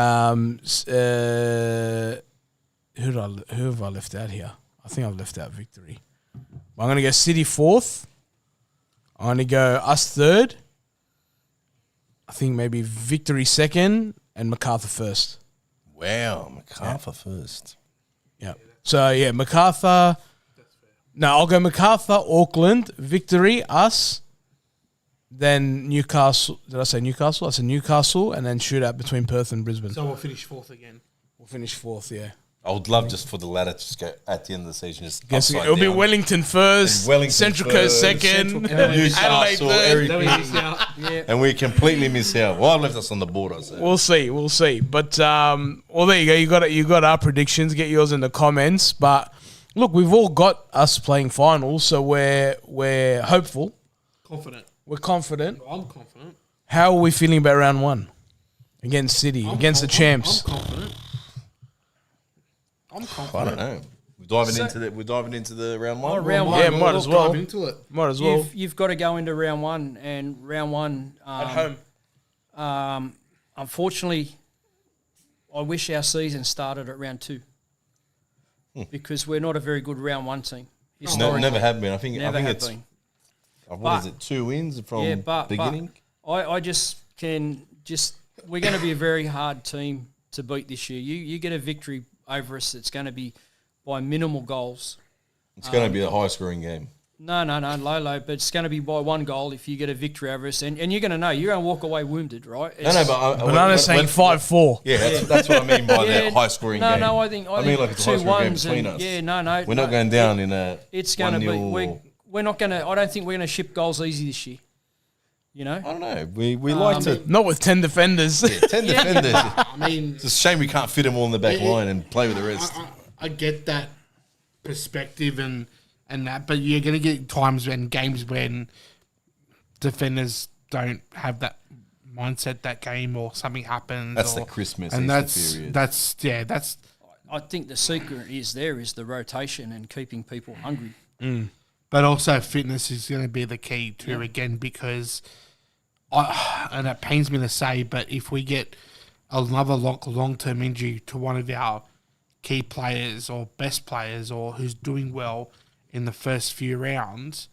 have I left out here? I think I've left out Victory. I'm going to go City 4th. I'm going to go us 3rd. I think maybe Victory 2nd and MacArthur 1st. wow, MacArthur first. Yeah. So, yeah, MacArthur. No, I'll go MacArthur, Auckland, Victory, us, then Newcastle. Did I say Newcastle? I said Newcastle, and then shootout between Perth and Brisbane. So we'll finish 4th again. We'll finish 4th, yeah. I would love just for the ladder to just go at the end of the season. Just Guess upside it'll be down. Wellington first, And Wellington Central first, Coast 2nd, Adelaide Newcastle, 3rd. everything. And we completely miss out. Well, I left us on the border. So. We'll see. But well, there you go. You got our predictions. Get yours in the comments. But look, we've all got us playing finals, so we're hopeful. Confident. We're confident. I'm confident. How are we feeling about round 1 against City, against the champs? I'm confident. I don't know. We're diving into the round one. round one. Yeah, might as well. Dive into it. Might as well. You've got to go into round 1, and round 1 At home. Unfortunately, I wish our season started at round 2 because we're not a very good round 1 team. No, Historically. never have been. I think Never have it's been. what is it? 2 wins from Yeah, but beginning. I just we're going to be a very hard team to beat this year. You get a victory over us, it's going to be by minimal goals. It's going to be a high scoring game. No, low, but it's going to be by 1 goal if you get a victory over us, and you're going to know you're going to walk away wounded, right? But Banana's saying 5-4. Yeah, that's what I mean by Yeah, that high scoring game. No, I think like it's a high scoring game 2-1s between and us. yeah, no. We're not going down in a. It's going to be 1-0 we're not going to. I don't think we're going to ship goals easy this year. You know, I don't know. We like to. Not with 10 defenders. 10 defenders. I mean, It's a shame we can't fit them all in the back line and play with the rest. I get that perspective and that, but you're going to get times when games when defenders don't have that mindset that game or something happens. That's the Christmas and Easter period. That's I think the secret is the rotation and keeping people hungry. But also fitness is going to be the key too again because and it pains me to say, but if we get another long-term injury to one of our key players or best players or who's doing well in the first few rounds,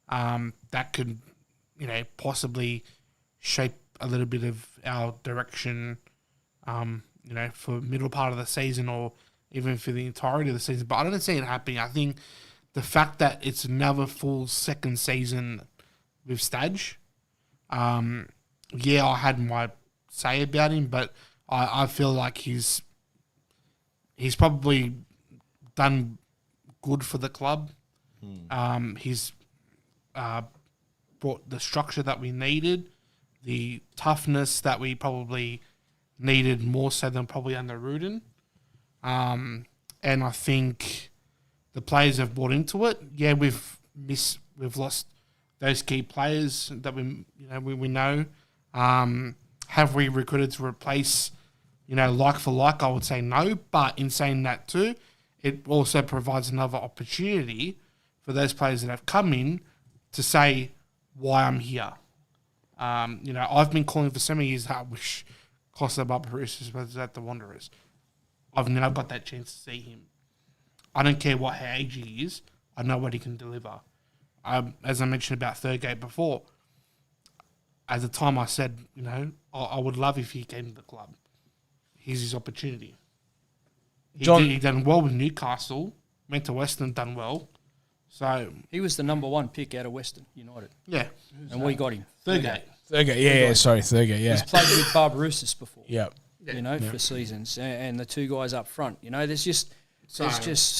that could, possibly shape a little bit of our direction, for middle part of the season or even for the entirety of the season. But I don't see it happening. I think the fact that it's another full second season with Stadge, I had my say about him, but I feel like he's probably done good for the club. He's brought the structure that we needed, the toughness that we probably needed more so than probably under Rudin. And I think the players have bought into it. Yeah, we've lost those key players that we know. Have we recruited to replace, like for like? I would say no. But in saying that too, it also provides another opportunity for those players that have come in to say why I'm here. I've been calling for so many years that I wish Costa Barbarouses was at the Wanderers. I've now got that chance to see him. I don't care what age he is. I know what he can deliver. As I mentioned about Thurgate before, at the time I said, I would love if he came to the club. Here's his opportunity. He done well with Newcastle, went to Western, done well. So He was the number 1 pick out of Western United, yeah, and we got him. Thurgate. Thurgate, sorry, Thurgate, yeah. He's played with Barbarouses before. Yeah. For seasons, and the two guys up front. There's just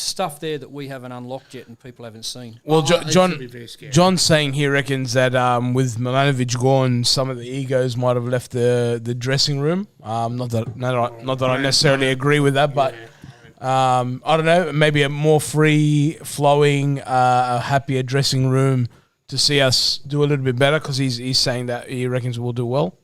stuff there that we haven't unlocked yet and people haven't seen. Well, John's saying he reckons that with Milanovic gone, some of the egos might have left the dressing room. Not that I necessarily agree with that, but I don't know. Maybe a more free flowing, a happier dressing room to see us do a little bit better because he's saying that he reckons we'll do well.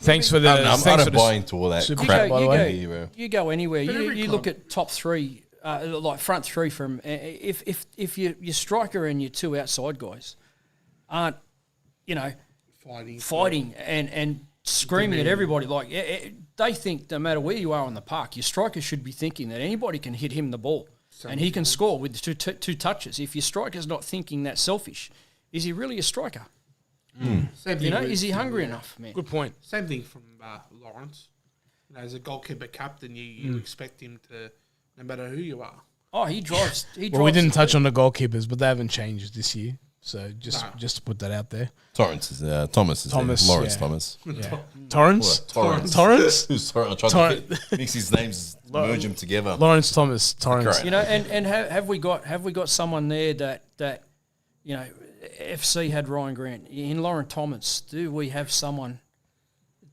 Thanks for the. I don't buy into all that crap. By the way, you go anywhere. You look at top three, like front three from if your striker and your two outside guys aren't, fighting and screaming at everybody like they think no matter where you are on the park, your striker should be thinking that anybody can hit him the ball and he can score with two touches. If your striker's not thinking that selfish, is he really a striker? Is he hungry enough, man? Good point. Same thing from Lawrence. As a goalkeeper captain, you expect him to, no matter who you are. Oh, he drives. Well, we didn't touch on the goalkeepers, but they haven't changed this year. So just to put that out there. Thomas is Lawrence Thomas. Yeah. Torrance? Torrance? Who's Torrance? I'm trying to mix his names, merge them together. Lawrence Thomas, Torrance. And have we got someone there that FC had Ryan Grant. In Lauren Thomas, do we have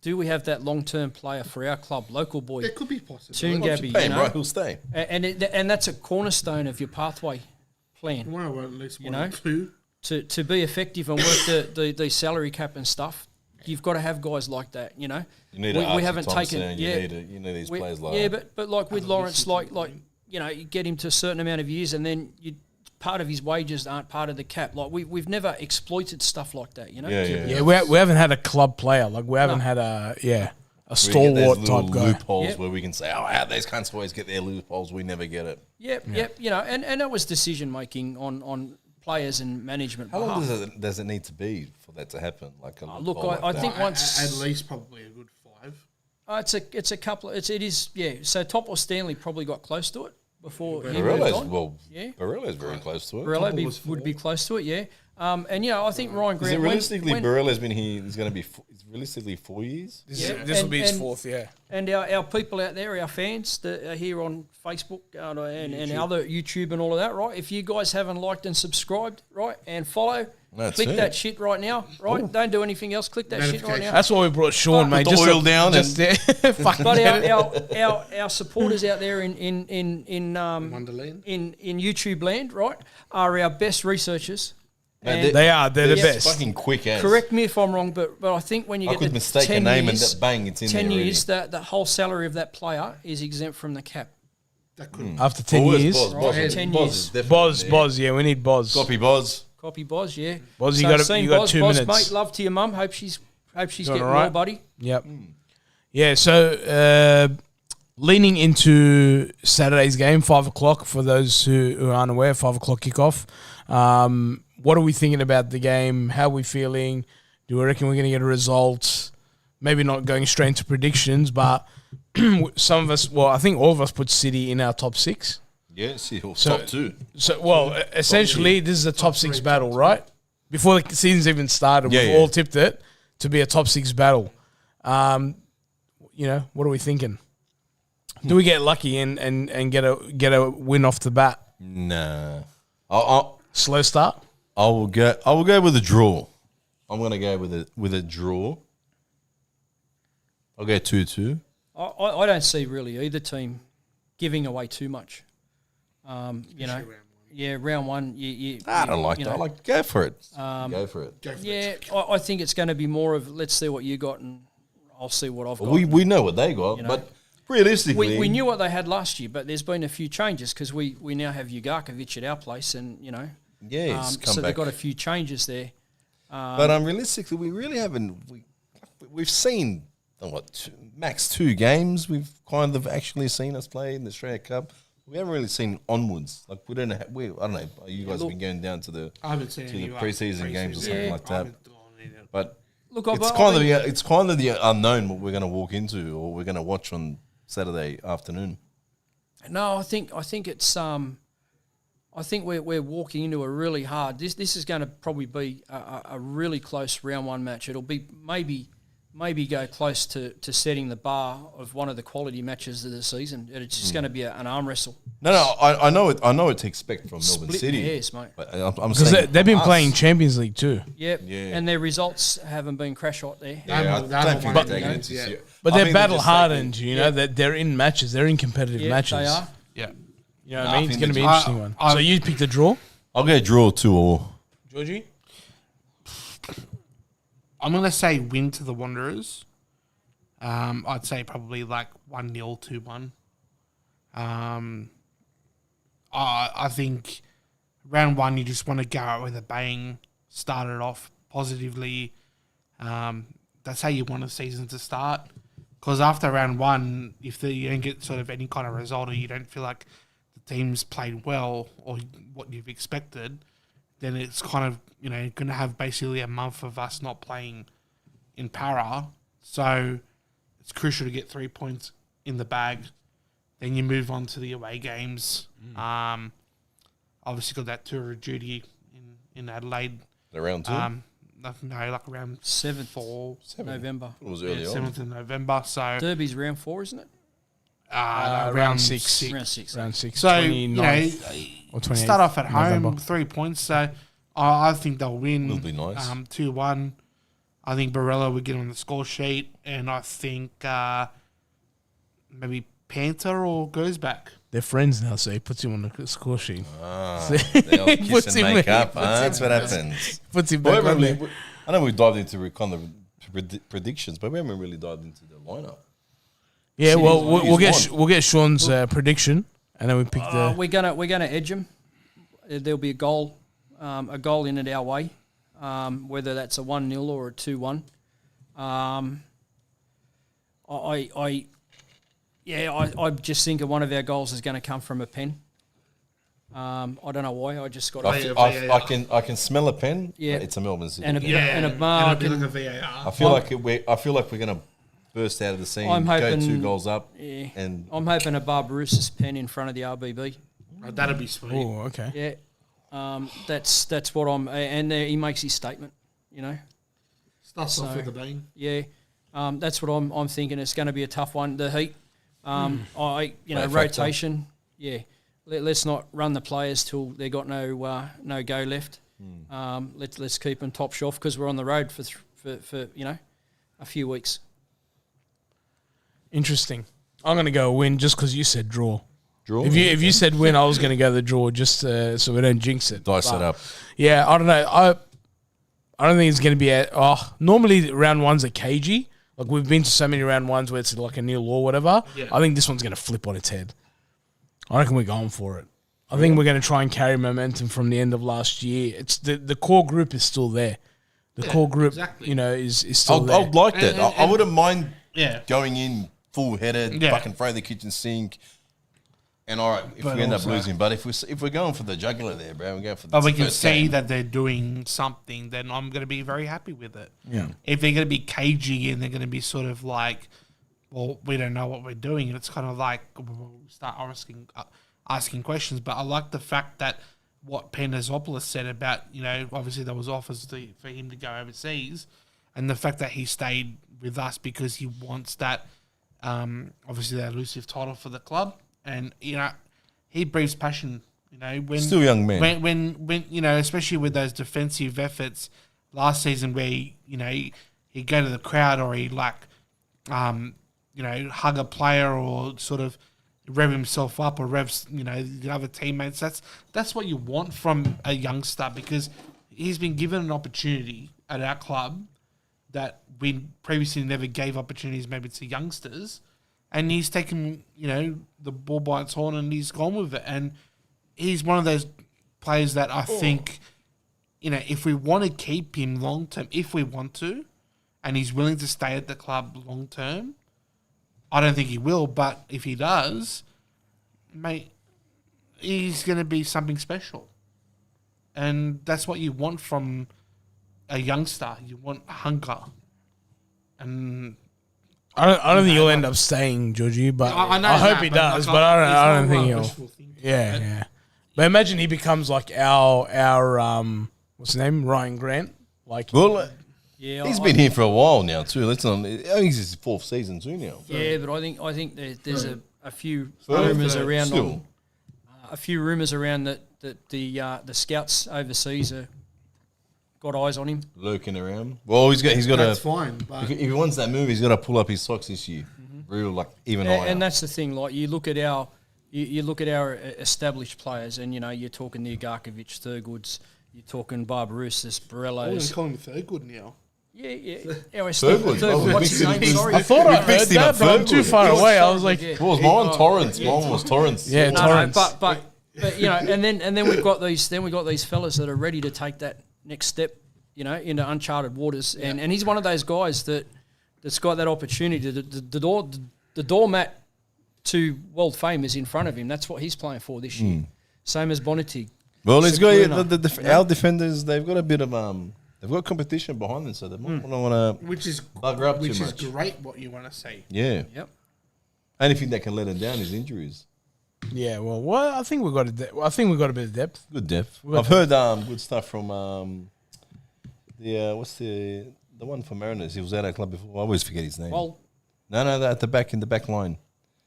that long-term player for our club, local boy? There could be possible. Toongabbie, right, he'll stay. And that's a cornerstone of your pathway plan. Well, at least one or two. To be effective and work the salary cap and stuff, you've got to have guys like that. You need we haven't taken. You need these players like that. but like with Lawrence, you get him to a certain amount of years, and then part of his wages aren't part of the cap. Like we've never exploited stuff like that. We haven't had a club player. Like we haven't had a stalwart type guy. Loopholes where we can say, how these cunts always get their loopholes. We never get it. Yep. And that was decision making on players and management. How long does it need to be for that to happen? I think once at least probably a good 5. It's a couple. It is. So Top or Stanley probably got close to it before he moved moved on. Barella's very close to it. Barella would be close to it. Yeah. I think Ryan Grant. Realistically, Barella's been here. He's going to be realistically 4 years. This will be his fourth. Yeah. And our people out there, our fans that are here on Facebook and other YouTube and all of that, right? If you guys haven't liked and subscribed, right, and follow. Click that shit right now, right? Ooh. Don't do anything else. Click that shit right now. That's why we brought Sean, mate. Put the oil down. But our supporters out there in YouTube land, right, are our best researchers. They're the best. Fucking quick as. Correct me if I'm wrong, but I think when you get the mistake 10 a name years, and bang, it's in 10 there years, the whole salary of that player is exempt from the cap. After 10 years, Boz, yeah, we need Boz. Copy Boz, yeah. Boz, you got 2 minutes. Mate, love to your mum. Hope she's getting right, well, buddy. Yep. Yeah. So leaning into Saturday's game, 5:00 for those who aren't aware, 5:00 kickoff. What are we thinking about the game? How are we feeling? Do we reckon we're going to get a result? Maybe not going straight into predictions, but some of us, I think all of us put City in our top 6. Yeah, top 2. So, essentially, this is a top 6 battle, right? Before the season's even started, we've all tipped it to be a top 6 battle. What are we thinking? Do we get lucky and get a win off the bat? Nah. Slow start? I will go with a draw. I'm going to go with a draw. I'll go 2-2. I don't see really either team giving away too much. Round one. I don't like that. Go for it. Go for it. I think it's going to be more of let's see what you got and I'll see what I've got. We know what they got, but realistically, we knew what they had last year, but there's been a few changes because we now have Ugarkovic at our place, and so they've got a few changes there. But realistically, we really haven't. We've seen max 2 games. We've kind of actually seen us play in the Australia Cup. We haven't really seen onwards. Like we don't know. I don't know. You guys have been going down to the preseason games or something like that. But it's kind of the unknown what we're going to walk into or we're going to watch on Saturday afternoon. No, I think it's I think we're walking into a really hard. This is going to probably be a really close round one match. It'll be maybe go close to setting the bar of one of the quality matches of the season. It's just going to be an arm wrestle. No, I know it. I know what to expect from Melbourne Split City. hairs, mate. But I'm Because saying they've been from us. playing Champions League too. Yep. Yeah. And their results haven't been crash hot there. Yeah, I don't think they're taking it too serious. But I they're think battle just hardened, taking- you know, that they're in matches, they're in competitive Yeah, matches. they are. Yeah. You know what No, I I mean? It's think going to be they an just- interesting one. So you picked a draw, I'll get a draw 2-2. Georgie? I'm going to say win to the Wanderers. I'd say probably like 1-0, 2-1. I think round one, you just want to go out with a bang, start it off positively. That's how you want a season to start. Because after round one, if you don't get sort of any kind of result or you don't feel like the team's played well or what you've expected, then it's kind of, going to have basically a month of us not playing in para. So it's crucial to get 3 points in the bag. Then you move on to the away games. Obviously got that tour of duty in Adelaide. Round 2? No, like around 7th November. It was early on. 7th of November. So Derby's round 4, isn't it? round six. Round 6. Round 6, So, 29th or 28th. start off at home, November. 3 points. So I think they'll win. Will be nice. 2-1. I think Barella will get on the score sheet. And I think maybe Panther or goes back. They're friends now, so he puts him on the score sheet. They all kiss Puts and him make in- up. puts That's him what happens. Puts him But back we on haven't there. I know we dived into kind of predictions, but we haven't really dived into the lineup. Yeah, well, City's we'll get won. we'll get Sean's prediction, and then we pick the. We're gonna edge them. There'll be a goal in it our way, whether that's a 1-0 or a 2-1. I just think one of our goals is going to come from a pen. I don't know why. I just got I can smell a pen. Yeah. But it's a Melbourne City. and a pen. and a mark. And a And, VAR. I feel like we're gonna burst out of the scene. I'm hoping- go 2 goals up, yeah, and I'm hoping a Barbaroussa's pen in front of the RBB. That'd be sweet. Oh, okay. Yeah, that's what I'm. And he makes his statement. Starts off So- with a bang. Yeah, that's what I'm thinking. It's going to be a tough one. The heat, Right rotation. Yeah, let's not run the players till they got no go left. Let's keep them top shelf because we're on the road for a few weeks. Interesting. I'm going to go win just because you said draw. draw. If you said win, I was going to go the draw just so we don't jinx it. dice it up. Yeah, I don't know. I don't think it's going to be normally round one's a cagey. Like we've been to so many round ones where it's like a 0 or whatever. Yeah. I think this one's going to flip on its head. I reckon we're going for it. I think we're going to try and carry momentum from the end of last year. It's the core group is still there. The core group, exactly. is still there. I'd like that. I wouldn't mind Yeah. going in full headed, Yeah. fucking throw the kitchen sink. And all right, if But we end up also- losing, but if we're going for the jugular there, bro, we're going for the But we can first see game. that they're doing something, then I'm going to be very happy with it. Yeah. If they're going to be cagey and they're going to be sort of like, well, we don't know what we're doing, and it's kind of like we'll start asking questions. But I like the fact that what Panazopoulos said about, obviously there was offers for him to go overseas, and the fact that he stayed with us because he wants that, obviously that elusive title for the club. And, he breathes passion, when Still a young man. when especially with those defensive efforts last season where he'd go to the crowd or he'd hug a player or sort of rev himself up or rev the other teammates. That's what you want from a youngster, because he's been given an opportunity at our club that we previously never gave opportunities maybe to youngsters. And he's taken, the ball by its horn and he's gone with it. And he's one of those players that I think, if we want to keep him long term, if we want to, and he's willing to stay at the club long term, I don't think he will. But if he does, mate, he's going to be something special. And that's what you want from a youngster. You want hunger. And I don't think he'll end up staying, Georgie, but I know I hope that, he but does. like, But I don't it's think not a he'll. wishful thinking. Yeah. But imagine he becomes like our what's his name, Ryan Grant. Like, Well, Yeah, he's been here for a while now too. Let's not. I think it's his 4th season too now. Yeah, but I think there's a few Third, rumours around still. a few rumours around that the scouts overseas are got eyes on him. Lurking around. Well, he's got That's to. fine. But If he wants that move, he's got to pull up his socks this year. Real like even higher. And that's the thing. Like you look at our established players, and you're talking the Ugarkovic, Thurgoods, you're talking Barbarouses, I'm Borellos. going to call him third good now. Yeah. Our Thurgood. Thurgood. What's his name? Sorry. I thought I fixed heard him that, up but I'm too Thurgood. far away. I was like, Yeah. What was mine? Torrance. Mine was Torrance. yeah, No, Torrance. but and then we've got these fellas that are ready to take that next step, into uncharted waters. And he's one of those guys that's got that opportunity. The doormat to world fame is in front of him. That's what he's playing for this year. Same as Bonitig. Well, it's got Sequina. our defenders. They've got a bit of they've got competition behind them, so they might not want to. Which is Bugger up too which is much. great. What you want to say? Yeah. Yep. Anything that can let them down is injuries. Yeah, well, I think we got a bit of depth. Good depth. Well, I've heard good stuff from what's the one for Mariners? He was at our club before. I always forget his name. Well, no, at the back in the back line.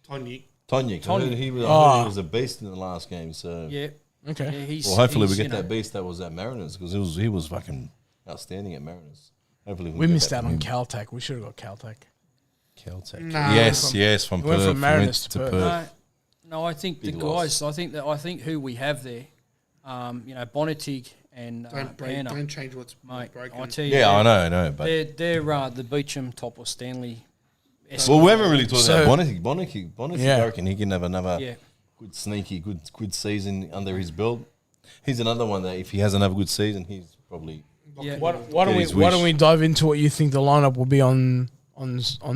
Tony. Tonyik. I heard he was a beast in the last game. So yeah. Okay. Yeah, he's, well, hopefully we he's, get you know, that beast that was at Mariners because he was fucking outstanding at Mariners. Hopefully We get missed that out from on him. Caltech. We should have got Caltech. Caltech. Nah. Yes, from we went Perth. from Mariners to Perth. No, I think Big the loss. guys. I think who we have there, Bonitig and Banner, Don't change what's mate. broken. I tell you, Yeah, I know, but they're the Beecham, top or Stanley. well, we haven't really talked So- about Bonitic. Yeah. I reckon he can have another Yeah. good sneaky, good season under his belt. He's another one that if he has another good season, he's probably Yeah. Why Get his don't wish. we dive into what you think the lineup will be on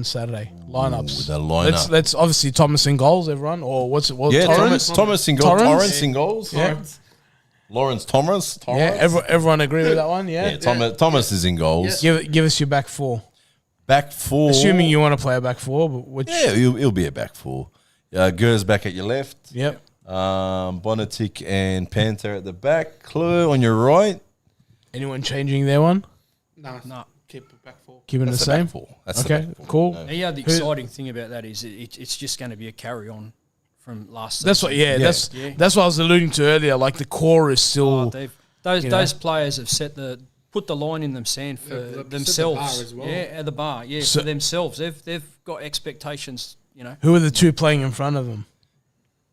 Saturday? Lineups. the lineup. Let's obviously Thomas in goals, everyone, or what's it? Well, yeah, Torrance? Thomas in goals. Torrance? Torrance in goals. Yeah. Lawrence Thomas. Yeah, everyone agree with that one. Yeah. Yeah, Thomas is in goals. Give us your back four. Back four. Assuming you want to play a back four, but which? Yeah, he'll be a back four. Gers back at your left. Yep. Bonatic and Panther at the back. Clue on your right. Anyone changing their one? No. Keep it back four. Keeping That's the same. back four. That's the Okay, back four. cool. No. Yeah, the exciting thing about that is it's just going to be a carry on from last season. That's what. Yeah, Yeah. that's what I was alluding to earlier. Like the core is still. Those players have put the line in the sand for they've set the themselves. bar as well. Yeah, at the bar. Yeah, So- for themselves. They've got expectations. Who are the two playing in front of them?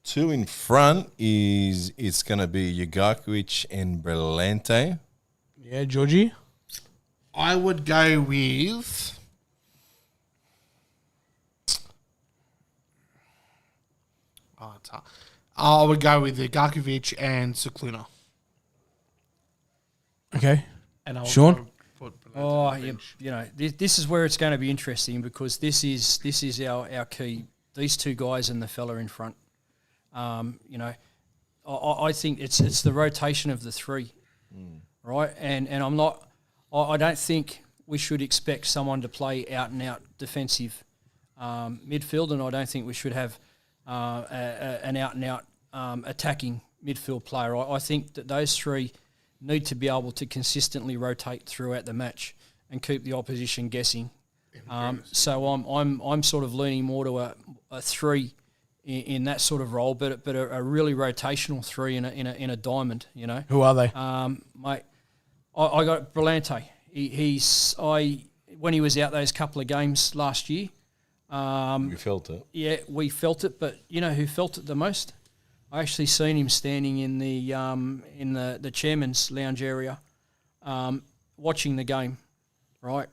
Two in front it's going to be Ugarkovic and Brillante. Yeah, Georgie. I would go with. Oh, it's hard. I would go with Garkovic and Sequina. Okay. And I would Sean? go put Bernardo Oh, on the yeah, bench. this is where it's going to be interesting because this is our key. These two guys and the fella in front. I think it's the rotation of the three, right? And I'm not. I don't think we should expect someone to play out and out defensive midfield, and I don't think we should have an out and out attacking midfield player. I think that those three need to be able to consistently rotate throughout the match and keep the opposition guessing. So I'm sort of leaning more to a three in that sort of role, but a really rotational three in a diamond. Who are they? Mate, I got Brillante. When he was out those couple of games last year. You felt it. Yeah, we felt it, but you know who felt it the most? I actually seen him standing in the chairman's lounge area, watching the game. Right,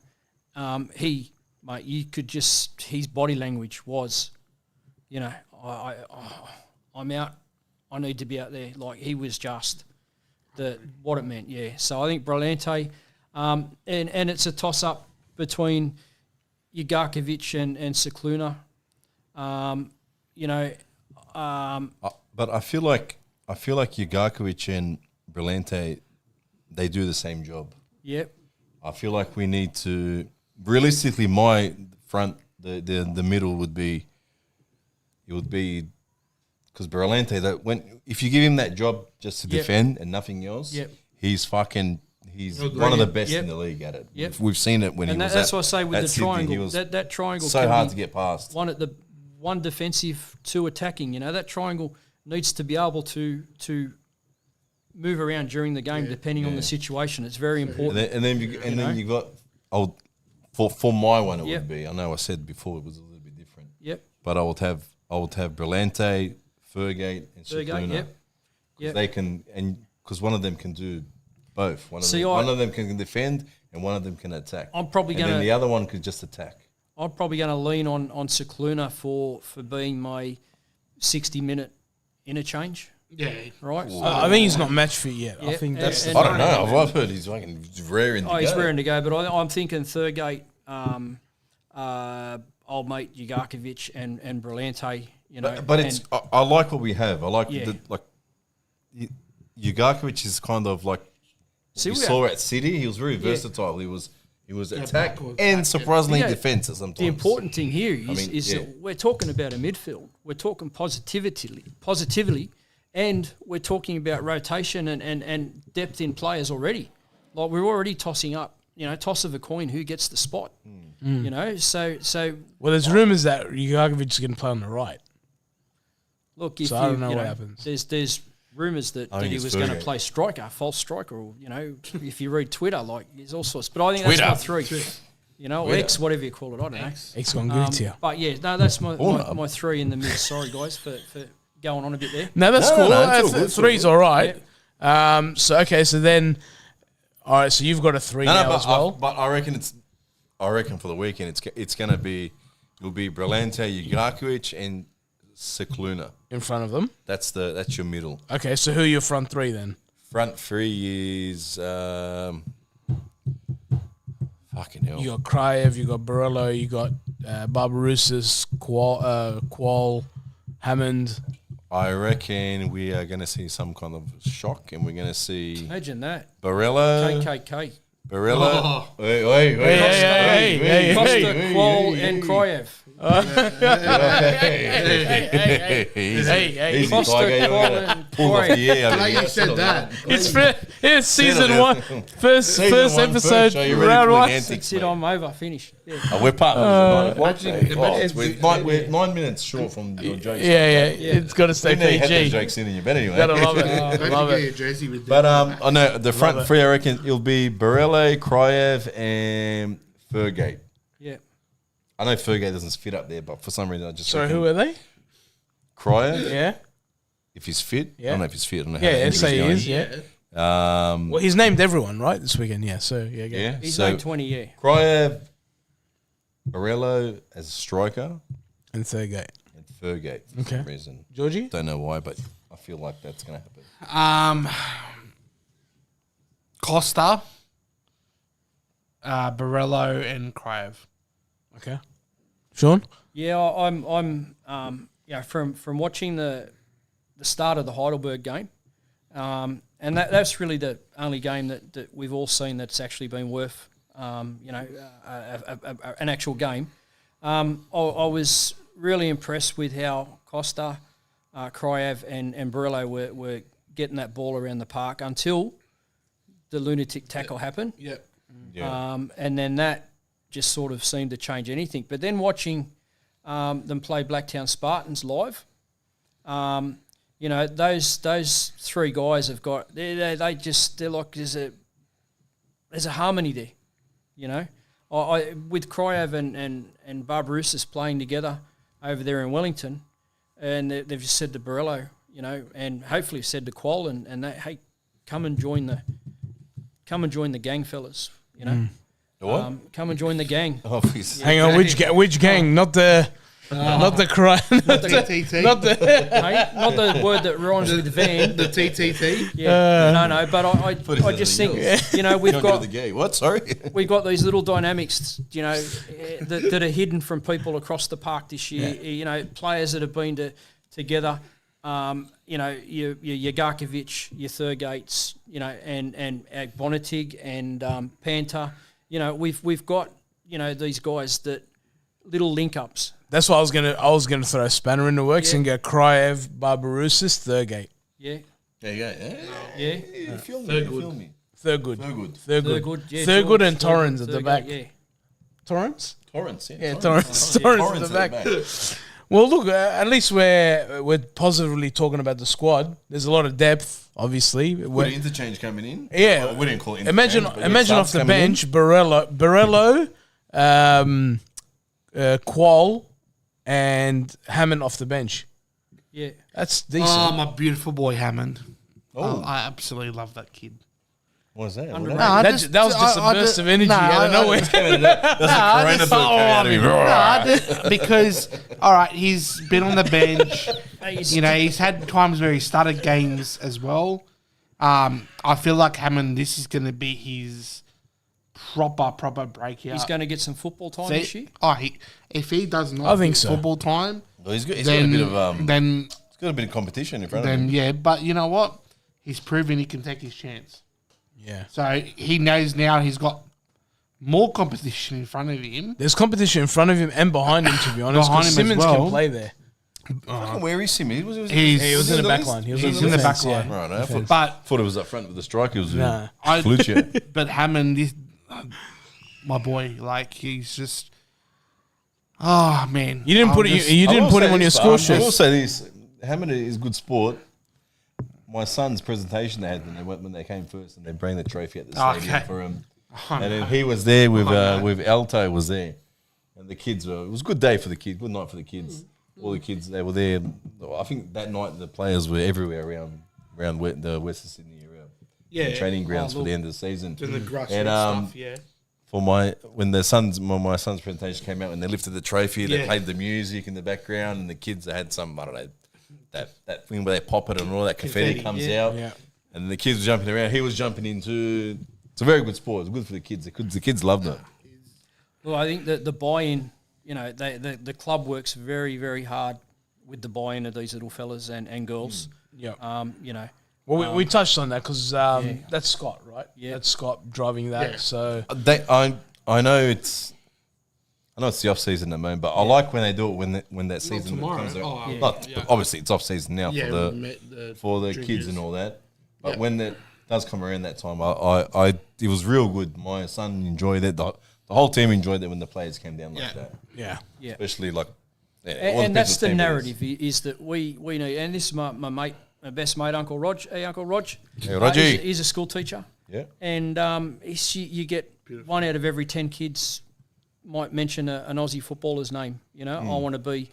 mate, you could just his body language was, I'm out. I need to be out there. Like he was just what it meant. Yeah. So I think Brillante, and it's a toss up between Ugarkovic and Sequina. But I feel like Ugarkovic and Brillante, they do the same job. Yep. I feel like we need to realistically my front the middle would be because Berlante, if you give him that job just to Yep. defend and nothing else, Yep. he's one of the best Yep. in the league at it. Yep. We've seen it when And he was that's at, what I say with at the Sydney. He triangle. was That triangle so can hard be to get past. one defensive, two attacking. You know, that triangle needs to be able to move around during the game depending on the situation. It's very important. And then you got for my one it Yep. would be. I know I said before it was a little bit different. Yep. But I would have Berlante, Fergate, and Fergate, Cicluna. yep. Yep. They can, and because one of them can do both. One of them can defend and one of them can attack. I'm probably and then gonna- the other one could just attack. I'm probably going to lean on Cicluna for being my 60-minute interchange, Yeah. right? I think he's not match fit yet. I Yeah, think and- that's and- I don't know. I've heard he's fucking raring to go. He's raring to go, but I'm thinking Thurgate, old mate Jugarkovic and Brillante, you know. But it's I like what we have. I like Yeah. Jugarkovic is kind of like See, we we saw at City. He was very versatile. He was attack backwards, and surprisingly Yeah. defense at sometimes. the important thing here is, mean, is yeah. that we're talking about a midfield. We're talking positively, and we're talking about rotation and depth in players already. Like we're already tossing up, you know, toss of a coin who gets the spot. You know, so well, there's rumours that Jugarkovic is going to play on the right. look, if So I don't you know know, what happens. There's rumours that think he it's was going to Fergie. play striker, false striker, or you know, if you read Twitter, like there's all sorts. But I think that's my three. You know, Twitter. X, whatever you call it, I don't know. He's going to give it to you. But yeah, no, that's Pornhub. my three in the mid. Sorry guys for going on a bit there. No, that's No, cool. no, it's all good, it's all Three's good. all right. So then, all right. So you've got a three now as well. But I reckon for the weekend it's going to be it'll be Brillante, Jugarkovic, and Cicluna. in front of them. That's your middle. Okay, so who are your front three then? Front three is fucking hell. You got Kraev, you got Barello, you got Barbarouses, Qual, Hammond. I reckon we are going to see some kind of shock, and we're going to see Imagine that. Barello. KKK. Barella. Oh. Wait. Hey, Costa, Qual, and Kroyev. Hey. Easy, Costa, Tiger. Qual, and Pulled off the Kroyev. air. Like you said that. It's season it. one, first episode, show. You ready round for the one. antics, That's it, mate? I'm over. Finish. Yeah. Oh, we're partners. imagine- We're 9 minutes short from your jokes. Yeah. It's got to stay You nearly had those PG. jokes in you, but anyway. Gotta love it. Imagine Love getting it. a jersey with But that. I know the front it. three. I reckon it'll be Barella, Kraev, and Fergate. Yeah. I know Fergate doesn't fit up there, but for some reason I just So reckon who are they? Kraev, Yeah. if he's fit. I Yeah. don't know if he's fit. I don't know how Yeah, the say he injury's is, yeah. going. Well, he's named everyone, right, this weekend, yeah. So, yeah, go. Yeah. He's So named 20, yeah. Kraev, Barello as a striker, And Thurgate. and Fergate for Okay. some reason. Georgie? Don't know why, but I feel like that's going to happen. Costa, Barello, and Kraev. Okay. Sean? Yeah, I'm from watching the start of the Heidelberg game, and that's really the only game that we've all seen that's actually been worth, an actual game. I was really impressed with how Costa, Kraev, and Barello were getting that ball around the park until the lunatic tackle happened. Yep. Yeah. And then that just sort of seemed to change anything. But then watching them play Blacktown Spartans live, those three guys have got they're like there's a harmony there, you know. I with Kraev and Barbarouses playing together over there in Wellington, and they've just said to Barello, you know, and hopefully said to Qual and that, hey, come and join the gang, fellas, you know. The what? Come and join the gang. Obviously. Hang on, which gang? Not the cry. Not TTT. not the Mate, not the word that rhymes with van. The TTT. Yeah, no. But I in just the think, you know, we've Can't go to got the gay. What? Sorry. we've got these little dynamics, you know, that are hidden from people across the park this year. You know, players that have been together. You know, your Jugarkovic, your Thurgates, you know, and Bonatig and Panther. You know, we've got, you know, these guys that little link ups That's why I was gonna throw a spanner in the works and go Kryev, Barbarousis, Thurgate. Yeah. There you go. Yeah. You feel me. You feel me. Thurgood. Thurgood, yeah, Thurgood George, and Torrens at the Thurgood, back. Yeah. Torrens? Torrance, Yeah, Torrens at the back. back. Well, look, at least we're positively talking about the squad. There's a lot of depth, obviously. With the interchange coming in. Yeah. Well, we didn't call it Imagine interchange. off the bench, Barello, Qual, and Hammond off the bench. Yeah. That's decent. Oh, my beautiful boy Hammond. Oh. I absolutely love that kid. What was that? Underrated. that was just a burst of energy out of nowhere. Because, all right, he's been on the bench. He's- You know, he's had times where he started games as well. I feel like Hammond, this is going to be his proper breakout. He's going to get some football time See- this year. if he does not I think get so. football time, Well, he's got a then bit of then he's got a bit of competition in front of him. yeah. But you know what? He's proven he can take his chance. Yeah. So he knows now he's got more competition in front of him. There's competition in front of him and behind him, to be honest. Behind 'Cause him as Simmons well. can play there. Where is Simi? He was in the back line. He was He's in in the defense, back line. yeah. Right, I thought, But thought it was up front with the strikers. Nah. Fluccia. but Hammond, my boy, like he's just. Oh man! You didn't put it. You didn't put him on your score I will sheet. say this: Hammond is good sport. My son's presentation they had when they came first, and they bring the trophy at the stadium Okay. for him. And then he was there with Alto was there, and the kids were. It was a good day for the kids. Good night for the kids. All the kids they were there. I think that night the players were everywhere around the Western Sydney area. Training grounds for the end of the season. Doing the grassroots And, stuff, yeah. For when my son's presentation came out, when they lifted the trophy, they played the music in the background, and the kids they had some, I don't know, that thing where they pop it and all that confetti comes out, and the kids were jumping around. He was jumping into. It's a very good sport. It's good for the kids. The kids loved it. Well, I think that the buy-in, you know, the club works very, very hard with the buy-in of these little fellas and girls. Yeah. You know. Well, we touched on that because that's Scott, right? Yeah. That's Scott driving that. Yeah. So I know it's the off season at the moment, but I like when they do it when that season tomorrow. comes out. Oh, Not obviously it's off season now Yeah, for the kids and all that. But when that does come around that time, I it was real good. My son enjoyed it. The whole team enjoyed it when the players came down like that. yeah. Yeah. Especially like And that's the narrative is that we know, and this is my mate, my best mate, Uncle Rog. Hey, Uncle Rog. Hey, Rogie. He's a school teacher. Yeah. And you get 1 out of every 10 kids might mention an Aussie footballer's name. You know, I want to be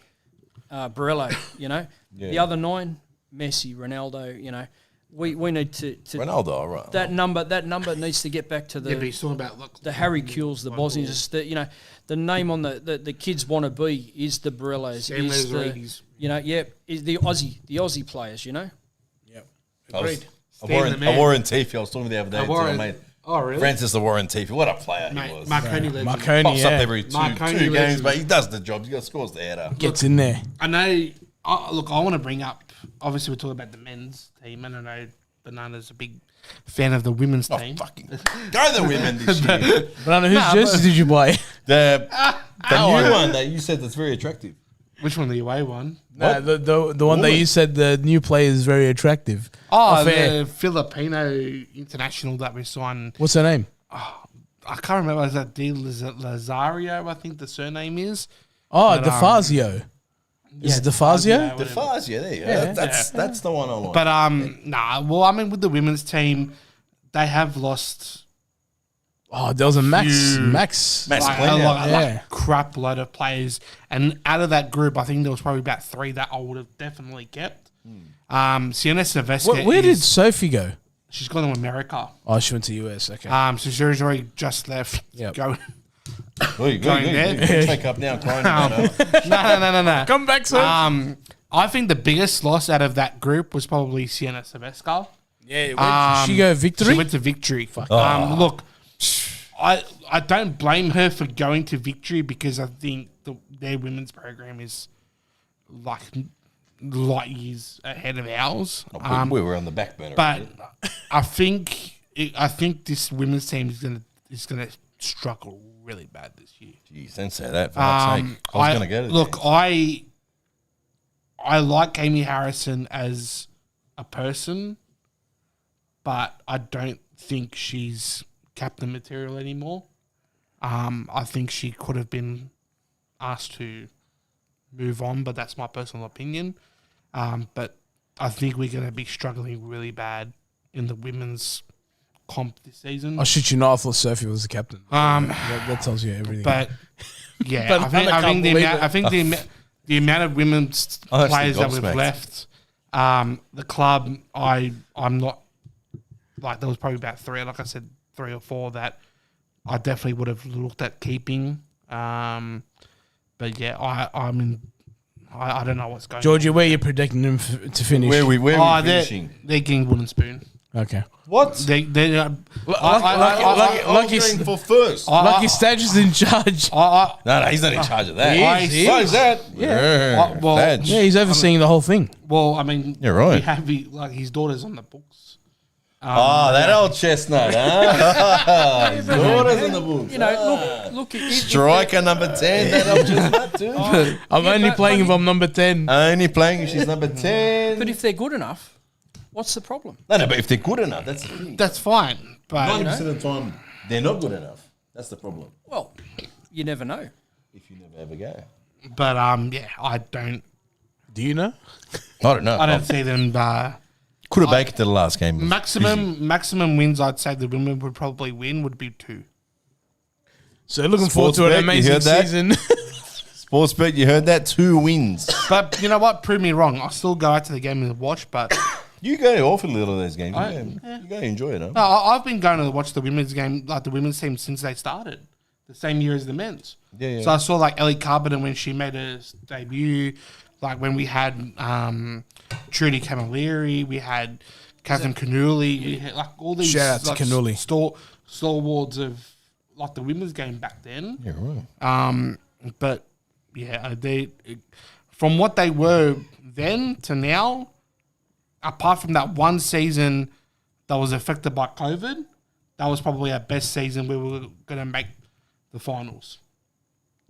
Barello, you know. Yeah. The other 9, Messi, Ronaldo, you know. We need to Ronaldo, all right. that number needs to get back to but he's talking about the Harry Kuehls, the Bosnians, you know, the name on the kids want to be is the Barellos, is the, you know, is the Aussie players, you know. Yep. I Warren Teefy. I was talking the other day to my mate. Oh, really? Francis the Warren Teefy. What a player Mate, he was. Marconi legend. Marconi, Pops up yeah. every two Marconi games, legend. but he does the job. He scores the header. Gets in there. I know. Look, I want to bring up. Obviously, we're talking about the men's team, and I know Banana's a big fan of the women's Oh, team. fucking go the women this year. Banana, whose jersey did you buy? The new one that you said that's very attractive. Which one? The away one? No, the one that you said the new player is very attractive. Oh, fair. the Filipino international that we signed. What's her name? I can't remember. Is that De Lazario? I think the surname is. Oh, But, DeFazio. Is it DeFazio? DeFazio, there you go. Yeah. That's the one I like. But nah. Well, I mean, with the women's team, they have lost Oh, there was a Max Clean out. yeah. crap load of players, and out of that group, I think there was probably about 3 that I would have definitely kept. Sienna Silvestre. Where did Sophie go? She's gone to America? Oh, she went to US. Okay. So she's already just left. Yep. Going. Going there. Take up now, crying about it. No. Come back, sir. I think the biggest loss out of that group was probably Sienna Silvestre. Yeah. Where did she go? Victory. She went to Victory. Look, I don't blame her for going to Victory because I think their women's program is like light years ahead of ours. We were on the back burner. But I think this women's team is gonna struggle really bad this year. Jeez, don't say that. For fuck's sake. I was going to get it. Look, I like Amy Harrison as a person, but I don't think she's captain material anymore. I think she could have been asked to move on, but that's my personal opinion. But I think we're going to be struggling really bad in the women's comp this season. I shit you not, I thought Sophie was the captain. That tells you everything. But yeah, But I think the amount of women's I'm players that actually we've gobsmacked. left, the club, I'm not like there was probably about three or four that I definitely would have looked at keeping. But yeah, I don't know what's going on. Georgia, where are you predicting them to finish? Where are we they're finishing? getting wooden spoon. Okay. What? They Lucky for first. Lucky Stage is in charge. No, he's not in charge of that. He is. What is that? Yeah. well, Stage. Yeah, he's overseeing the whole thing. Well, I mean, You're right. We have his daughter's on the books. That old chestnut, huh? His daughter's in the books. You know, look. Striker number 10, that old chestnut too. I'm only playing if I'm number 10. Only playing if she's number 10. But if they're good enough, what's the problem? No, but if they're good enough, that's the thing. That's fine, but 90% of the time, they're not good enough. That's the problem. Well, you never know. If you never ever go. but yeah, I don't Do you know? I don't know. I don't see them. Could have baked to the last game. Maximum wins I'd say the women would probably win would be 2. So looking forward to an Sportsbet, you amazing heard that? season. Sportsbet, you heard that? 2 wins. But you know what? Prove me wrong. I'll still go out to the game and watch. But You go awfully little of those games. You go enjoy it, huh? no, I've been going to watch the women's game, like the women's team, since they started, the same year as the men's. Yeah. So I saw like Ellie Carpenter when she made her debut, like when we had Trudy Camilleri, we had Catherine Cannulli, we had like all these Shout out to like, Cannulli. stalwarts of like the women's game back then. Yeah, right. But yeah, they from what they were then to now, apart from that one season that was affected by COVID, that was probably our best season. We were going to make the finals.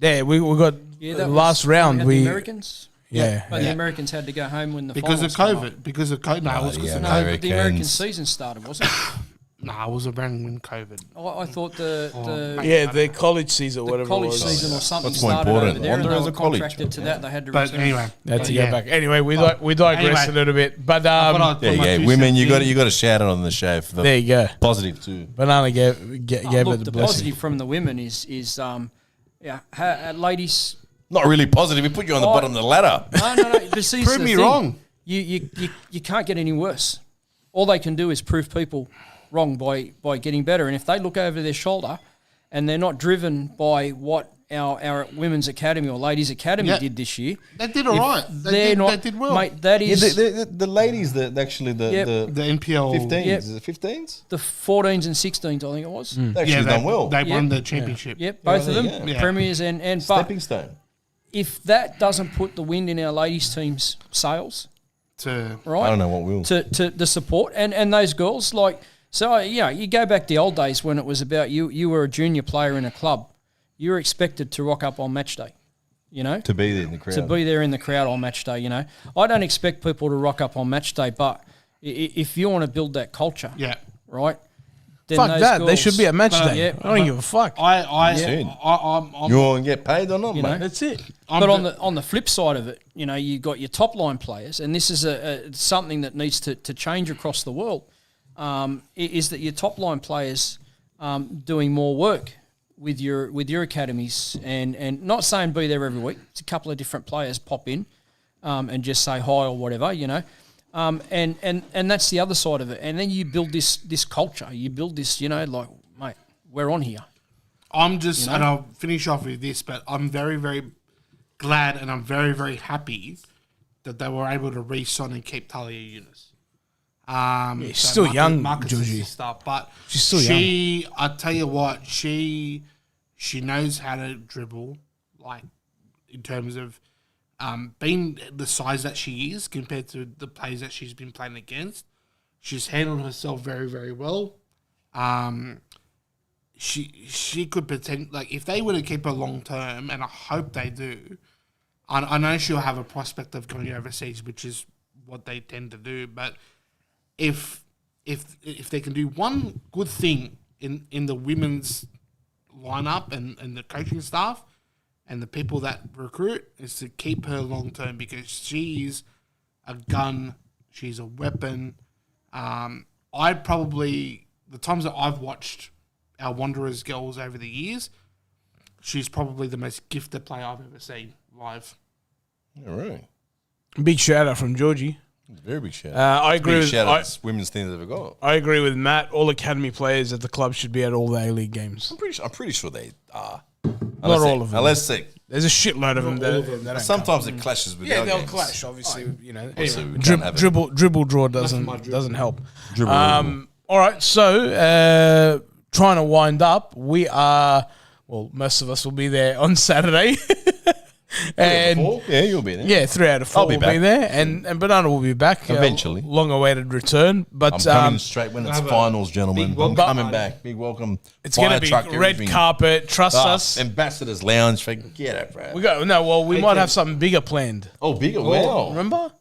Yeah, we got That last was- round. had We the Americans. yeah. But the Americans had to go home when the Because of finals came up. COVID. Because of COVID. No, it was because of yeah, COVID. no. But the American Americans. season started, wasn't it? No, it was around when COVID. I thought the Yeah, the college season, the whatever college it was. season or something What's more started important, over there, and they Wanderers were or college? contracted to that. They had to But return. anyway. Had to go yeah. back. Anyway, we digress anyway. a little bit. But Yeah. Women, you got to shout it on the show for the there you go. positive too. Banana gave Look, it the the blessing. positive from the women is ladies. Not really positive. We put you on the bottom of the ladder. No. But see, Prove me wrong. You can't get any worse. All they can do is prove people wrong by getting better. And if they look over their shoulder and they're not driven by what our women's academy or ladies academy Yeah. did this year, They did all right. they did well. Mate, that Yeah, is the ladies that actually the the NPL 15s. Yep. Is it 15s? the 14s and 16s, I think it was. They actually done well. They won Yeah. the championship. Yep, both of them, there you go. premiers and but Stepping stone. if that doesn't put the wind in our ladies' team's sails, To right? I don't know what will. to the support and those girls like you go back the old days when it was about you were a junior player in a club, you were expected to rock up on match day, To be there in the crowd. to be there in the crowd on match day. I don't expect people to rock up on match day, but if you want to build that culture, yeah. right? Then Fuck those that. They girls- should be at match But, day. yeah, I don't give a fuck. You want to get paid or not, You mate? know? That's it. But on the flip side of it, you got your top line players, and this is something that needs to change across the world. Is that your top line players doing more work with your academies and not saying be there every week. It's a couple of different players pop in and just say hi or whatever, and that's the other side of it. And then you build this culture. You build this, like, mate, we're on here. I'm just, and I'll finish off with this, but I'm very, very glad and I'm very, very happy that they were able to re-sign and keep Talia Eunice. she's still young, Marcus' Georgie. sister, but She's still young. I tell you what, she knows how to dribble, like in terms of being the size that she is compared to the players that she's been playing against. She's handled herself very, very well. she could pretend like if they were to keep her long term, and I hope they do. I know she'll have a prospect of going overseas, which is what they tend to do. But if they can do one good thing in the women's lineup and the coaching staff and the people that recruit, is to keep her long term, because she is a gun, she's a weapon. I probably, the times that I've watched our Wanderers girls over the years, she's probably the most gifted player I've ever seen live. All right. Big shout out from Georgie. Very big shout. I agree Big with shout out women's team that they've got. I agree with Matt. All academy players at the club should be at all the A-League games. I'm pretty sure they are. Not all of them. Unless they, There's a shitload of them. That don't sometimes it clashes with Yeah, our they'll games. clash. Obviously, you know. Also, Anyway, we can't have it. dribble draw doesn't help. Dribble. All right, so trying to wind up. We are most of us will be there on Saturday, and Yeah, you'll be there. yeah, 3 out of 4 I'll be will be back. there, and Banana will be back Eventually. Long-awaited return, but I'm coming straight when it's have a finals, gentlemen. big I'm welcome coming party. back. Big welcome. it's Fire going to be truck, red everything. carpet. Trust us. Ambassadors Lounge. Forget it, bro. We might have something bigger planned. Oh, bigger. Wow. Remember?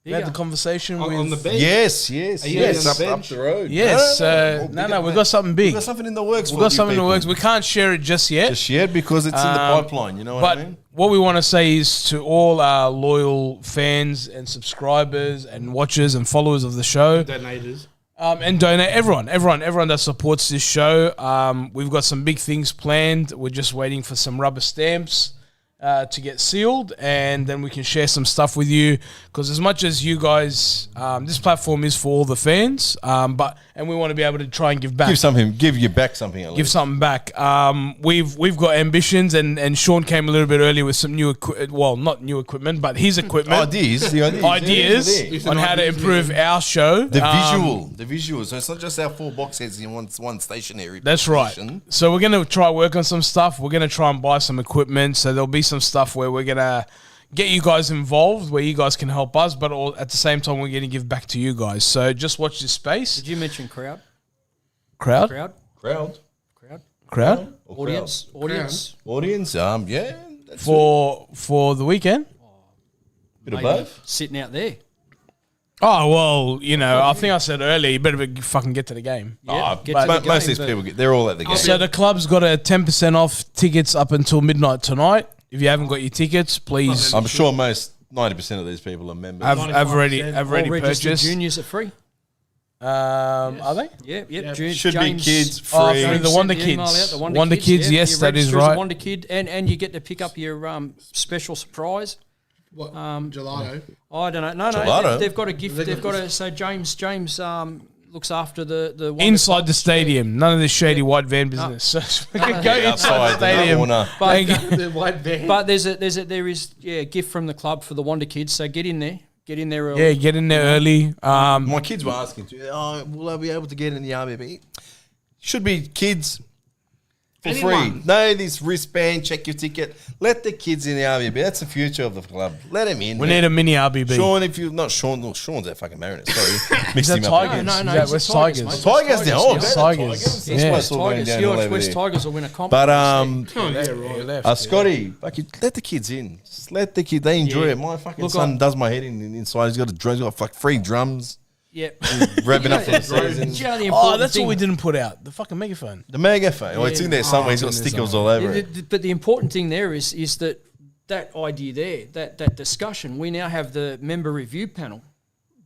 We had Bigger. the conversation with On the bench. Yes. you Yes. on Up, the up bench? the road. Yes, bigger we've than got something big. We've got something in the works. We've got something in the works. We can't share it just yet. Just yet because it's in the pipeline. You know what But I mean? what we want to say is to all our loyal fans and subscribers and watchers and followers of the show, Donators. and donate everyone that supports this show. We've got some big things planned. We're just waiting for some rubber stamps to get sealed, and then we can share some stuff with you. Because as much as you guys, this platform is for all the fans, and we want to be able to try and give back. Give you back something. At Give least. something back. We've got ambitions, and Sean came a little bit earlier with some new not new equipment, but his equipment. Ideas On how to improve our show. The visual. So it's not just our 4 box heads in one stationary. That's right. position. So we're going to try work on some stuff. We're going to try and buy some equipment. So there'll be some stuff where we're going to get you guys involved, where you guys can help us, but at the same time, we're going to give back to you guys. So just watch this space. Did you mention crowd? Crowd? Crowd. Audience? Audience. Yeah. That's For the weekend? a bit of Maybe. both. Sitting out there. Oh, well, I think I said earlier, you better fucking get to the game. Yeah, Oh, get but to the most of game, these but- people, they're all at the game. So the club's got a 10% off tickets up until midnight tonight. If you haven't got your tickets, please I'm sure 90% of these people are members. have already All registered purchased. juniors are free. Are they? Yeah. Should be kids free. Oh, through James the sent Wonder email Kids. out, the Wonder Kids, yes, you that is register as a right. Wonder Kid, and you get to pick up your special surprise. What? Gelato. I don't know. No, Gelato? they've got a gift. They've got a. So James looks after the Wonder Inside Club. the stadium. None of this shady white van business. So we can go inside the outside the stadium. corner. Thank you. The white van. But there is a gift from the club for the Wonder Kids. So get in there. Get in there early. Yeah, get in there early. My kids were asking, will I be able to get in the RBB? Should be kids for Anyone. free. No, this wristband, check your ticket. Let the kids in the RBB. That's the future of the club. Let them in. We need a mini RBB. Sean, if you not Sean, look, Sean's at fucking Mariners. Sorry, mixed that him up. Tigers? No, Is no, that it's West the Tigers, Tigers? mate. Tigers now. Oh, Yeah. better Tigers. Tigers. Yeah. That's why it's all going Tigers. down Your all over West there. Tigers will win a comp. But Scotty, let the kids in. Just let the kids. They enjoy Yeah. it. My fucking Look, son does my head inside. He's got like free drums. Yep. Revving up for the season. Do you know the Oh, important that's thing? what we didn't put out. The fucking megaphone. The megaphone. Oh, it's in there somewhere. He's got stickers all over it. But the important thing there is that idea there, that discussion. We now have the member review panel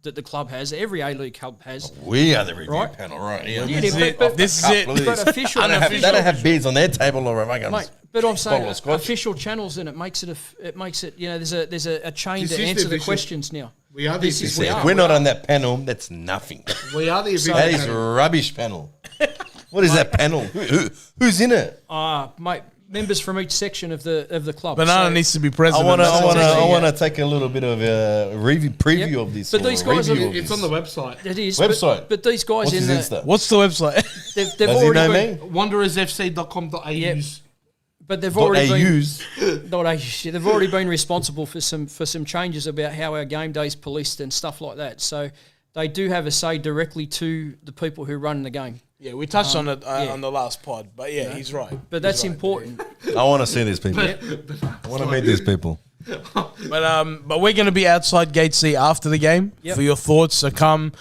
that the club has. Every A-League club has. We are the review Right. panel, right? Yeah. Yeah, This is it. but- This is it. Look at But this. official, They don't have beers on their table or a fucking mate. But I'm saying bottle of scotch. official channels, and it makes it. There's a chain This to is the answer the official- questions now. We are the This is official- If we're not on that panel, that's nothing. We are the That is official. rubbish panel. What is that panel? Who's in it? Mate, members from each section of the club. Banana So- needs to be president. I That's all. want to take a little bit of a preview Yep. of this. But or these a guys are- review of It's this. on the website. It is Website. but these guys What's in his the Insta? What's the website? they've Does he already know been, me? Wanderersfc.com.au. Yep. But they've Dot already been AUs. not AUs, they've already been responsible for some changes about how our game days policed and stuff like that. So they do have a say directly to the people who run the game. Yeah, we touched on it on the last pod, but yeah, he's right. But that's important. I want to see these people. I want to meet these people. But we're going to be outside Gate C after the game for your thoughts. So come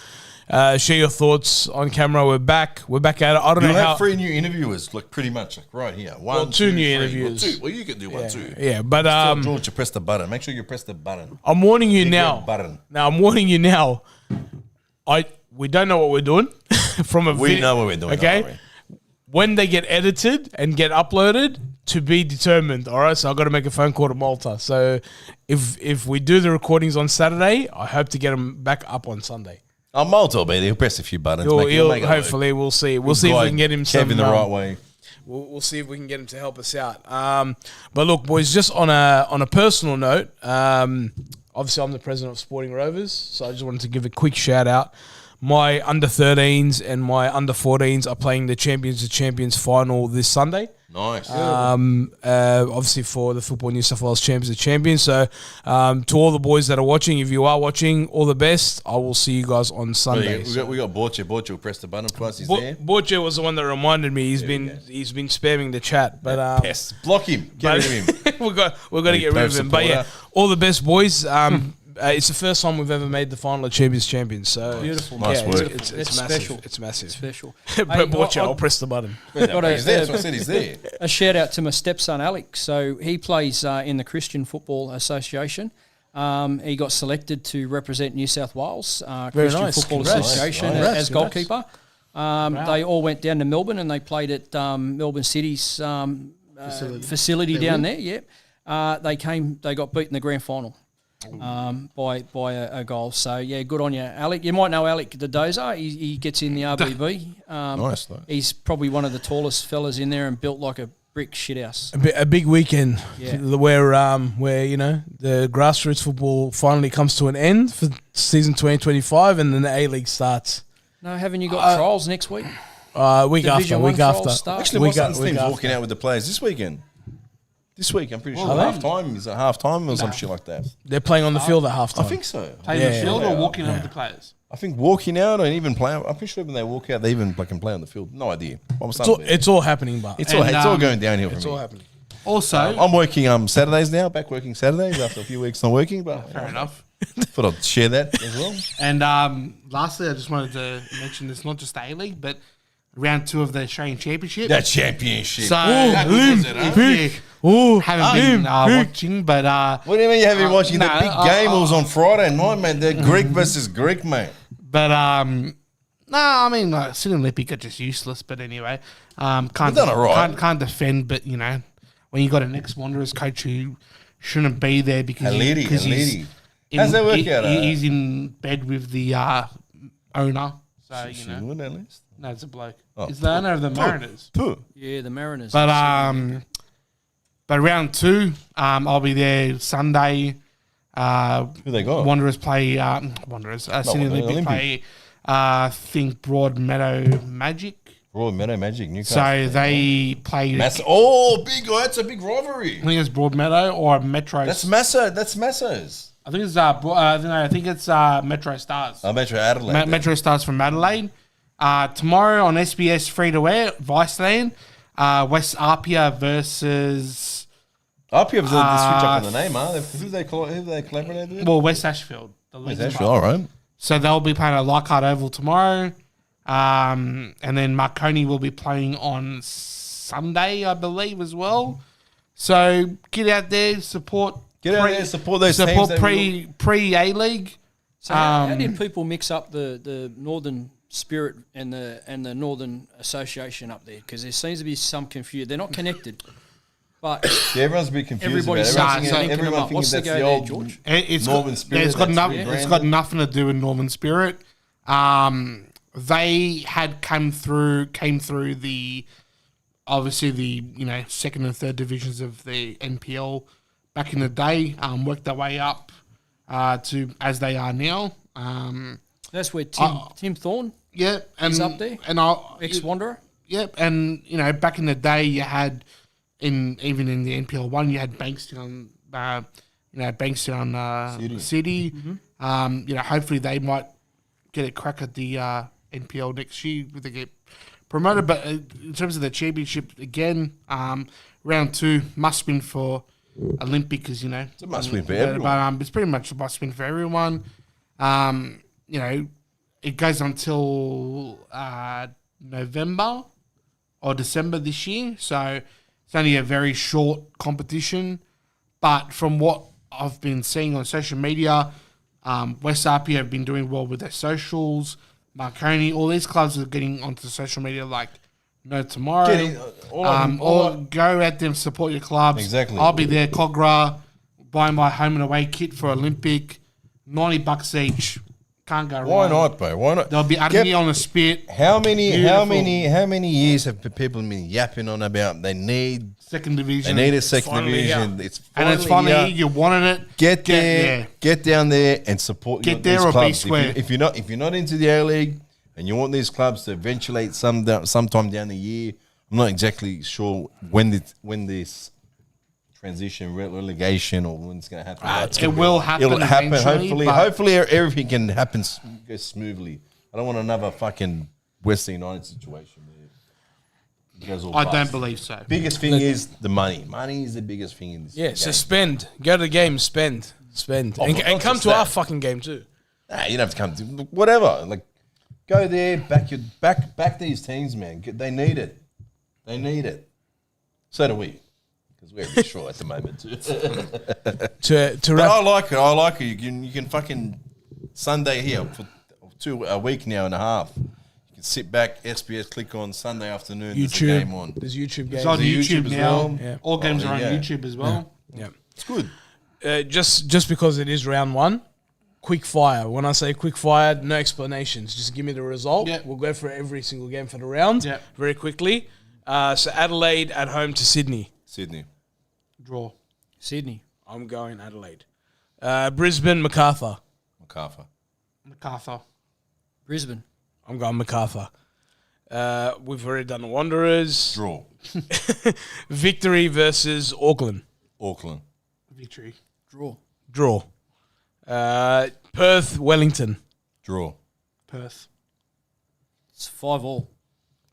share your thoughts on camera. We're back. We're back at it. I don't know You how. have 3 new interviewers, like pretty much, like right here. One, 2 new 3. interviews. Well, 2. Well, you can do one too. Yeah, but Tell George to press the button. Make sure you press the button. I'm warning you Big now. red button. Now I'm warning you now. We don't know what we're doing from a We know what we're doing. Okay. Don't we? When they get edited and get uploaded, to be determined. All right, so I've got to make a phone call to Malta. So if we do the recordings on Saturday, I hope to get them back up on Sunday. Malta will be there. He'll press a few buttons. Make it Hopefully, we'll see. We'll see if we can get him Kev in the right way. We'll see if we can get him to help us out. But look, boys, just on a personal note, obviously I'm the president of Sporting Rovers, so I just wanted to give a quick shout out. My under-13s and my under-14s are playing the Champions of Champions final this Sunday. Nice. Obviously for the Football New South Wales Champions of Champions. So to all the boys that are watching, if you are watching, all the best. I will see you guys on Sunday. We got Borche. Borche will press the button for us. He's there. Borche was the one that reminded me. He's been spamming the chat, but Pest. Block him. Get rid of him. we've got to get rid of him. But yeah, all the best, boys. It's the first time we've ever made the final of Champions. So beautiful, nice work. It's massive. special. It's massive. Special. But Borche, I'll press the button. He's there. That's what I said. He's there. A shout out to my stepson ALEAGUE. So he plays in the Christian Football Association. He got selected to represent New South Wales Christian Football Association as goalkeeper. They all went down to Melbourne and they played at Melbourne City's facility down there. Yeah, they got beat in the grand final. By a goal. So, yeah, good on you, ALEAGUE. You might know ALEAGUE the Dozer. He gets in the RBB. Nice, though. He's probably one of the tallest fellas in there and built like a brick shithouse. A big weekend where you know the grassroots football finally comes to an end for season 2025 and then the A-League starts. No, haven't you got trials next week? Week after. Actually, my son's team's walking out with the players this weekend. This week, I'm pretty sure half-time. Is it half-time or some shit like that? They're playing on the field at half-time. I think so. Playing the field or walking out with the players? I think walking out or even playing. I'm pretty sure when they walk out, they even can play on the field. No idea. It's all happening, but it's all going downhill for me. It's all happening. Also, I'm working Saturdays now. Back working Saturdays after a few weeks not working. But fair enough. Thought I'd share that as well. And lastly, I just wanted to mention it's not just the A-League, but round 2 of the Australian Championship. That championship. So, haven't been watching, but... What do you mean you haven't been watching? The big game was on Friday night, man. The Greek versus Greek, mate. But, Sydney Olympic are just useless, but anyway. Can't defend, but, you know, when you got an ex-Wanderers coach who shouldn't be there because how's that work out? He's in bed with the owner. So, you know. At least? No, it's a bloke. He's the owner of the Mariners. Yeah, the Mariners. But round 2, I'll be there Sunday. Who they got? Wanderers play. Sydney Olympic play. I think Broadmeadow Magic. Broadmeadow Magic, Newcastle. So they play. That's a big rivalry. I think it's Broadmeadow or Metro. That's Masso's. I think it's Metro Stars. Metro Adelaide. Metro Stars from Adelaide. Tomorrow on SBS free to air, Viceland, West Apia versus. Apia have the switch up on the name, huh? Who they collaborated with? Well, West Ashfield. West Ashfield, all right. So they'll be playing at Leichhardt Oval tomorrow, and then Marconi will be playing on Sunday, I believe, as well. So get out there, support. Support those support teams. pre A-League. So how did people mix up the Northern Spirit and the Northern Association up there? Because there seems to be some confusion. They're not connected, but everyone's a bit confused. Everybody's everyone thinking that's the old George. Northern Spirit. It's got nothing to do with Northern Spirit. They had came through the obviously the second and third divisions of the NPL back in the day. Worked their way up to as they are now. That's where Tim Thorne. Yeah, and is up there, and ex-Wanderer. Yep, and back in the day, you had even in the NPL 1, you had Bankstown, City. Mm-hmm. Hopefully they might get a crack at the NPL next year if they get promoted. But in terms of the championship, again, round 2 must win for Olympic because, It's a must win for everyone. But it's pretty much a must win for everyone. It goes until November or December this year. So it's only a very short competition. But from what I've been seeing on social media, West Apia have been doing well with their socials. Marconi, all these clubs are getting onto social media like no tomorrow. Or go out there and support your clubs. Exactly. I'll be there, Cogra, buying my home and away kit for Olympic, $90 each. Can't go wrong. Why not, bro? Why not? They'll be adding me on a spit. How many Beautiful. years have people been yapping on about they need Second division. They need a second finally division. here. It's And finally it's here. funny, you wanted it. Get there, get down there, and support. Get these there or be clubs. square. If you're not into the A-League and you want these clubs to eventuate sometime down the year, I'm not exactly sure when this transition relegation or when it's going to happen. It will happen. It'll happen. eventually, Hopefully, everything can happen go smoothly. I don't want another fucking Western United situation. It goes all I bust. don't believe so. Biggest thing is the money. Money is the biggest thing in this. Yeah, game. so spend. Go to the game, spend. Oh, and not come just to our that. fucking game too. Nah, you don't have to come to whatever. Like, go there, back these teams, man. They need it. They need it. So do we, because we're a bit short at the moment too. To But wrap, I like it. I like it. You can fucking Sunday here for a week now and a half. You can sit back, SBS, click on Sunday afternoon. There's a game on. There's YouTube games. It's on the YouTube, YouTube as now. well? Yeah. All games Oh, are on yeah. YouTube as well. Yeah. It's good. Just because it is round 1, quick fire. When I say quick fire, no explanations. Just give me the result. Yeah. We'll go for every single game for the round Yeah. very quickly. So Adelaide at home to Sydney. Sydney. Draw. Sydney. I'm going Adelaide. Brisbane, MacArthur. MacArthur. Brisbane. I'm going MacArthur. We've already done the Wanderers. Draw. Victory versus Auckland. Auckland. Victory. Draw. Perth, Wellington. Draw. Perth. It's 5-5.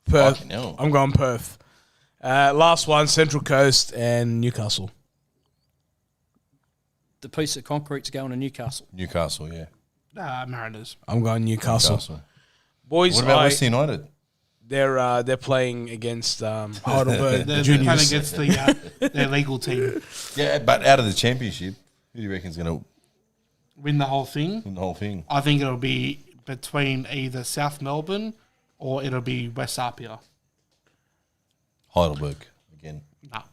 Perth. Fucking hell. I'm going Perth. Last one, Central Coast and Newcastle. The piece of concrete's going to Newcastle. Newcastle, yeah. Mariners. I'm going Newcastle. Newcastle. Boys, What about West United? they're playing against Heidelberg They're playing Juniors. against their legal team. Yeah, but out of the championship, who do you reckon's going to Win the whole thing. win the whole thing? I think it'll be between either South Melbourne or it'll be West Apia. Heidelberg again. Nah.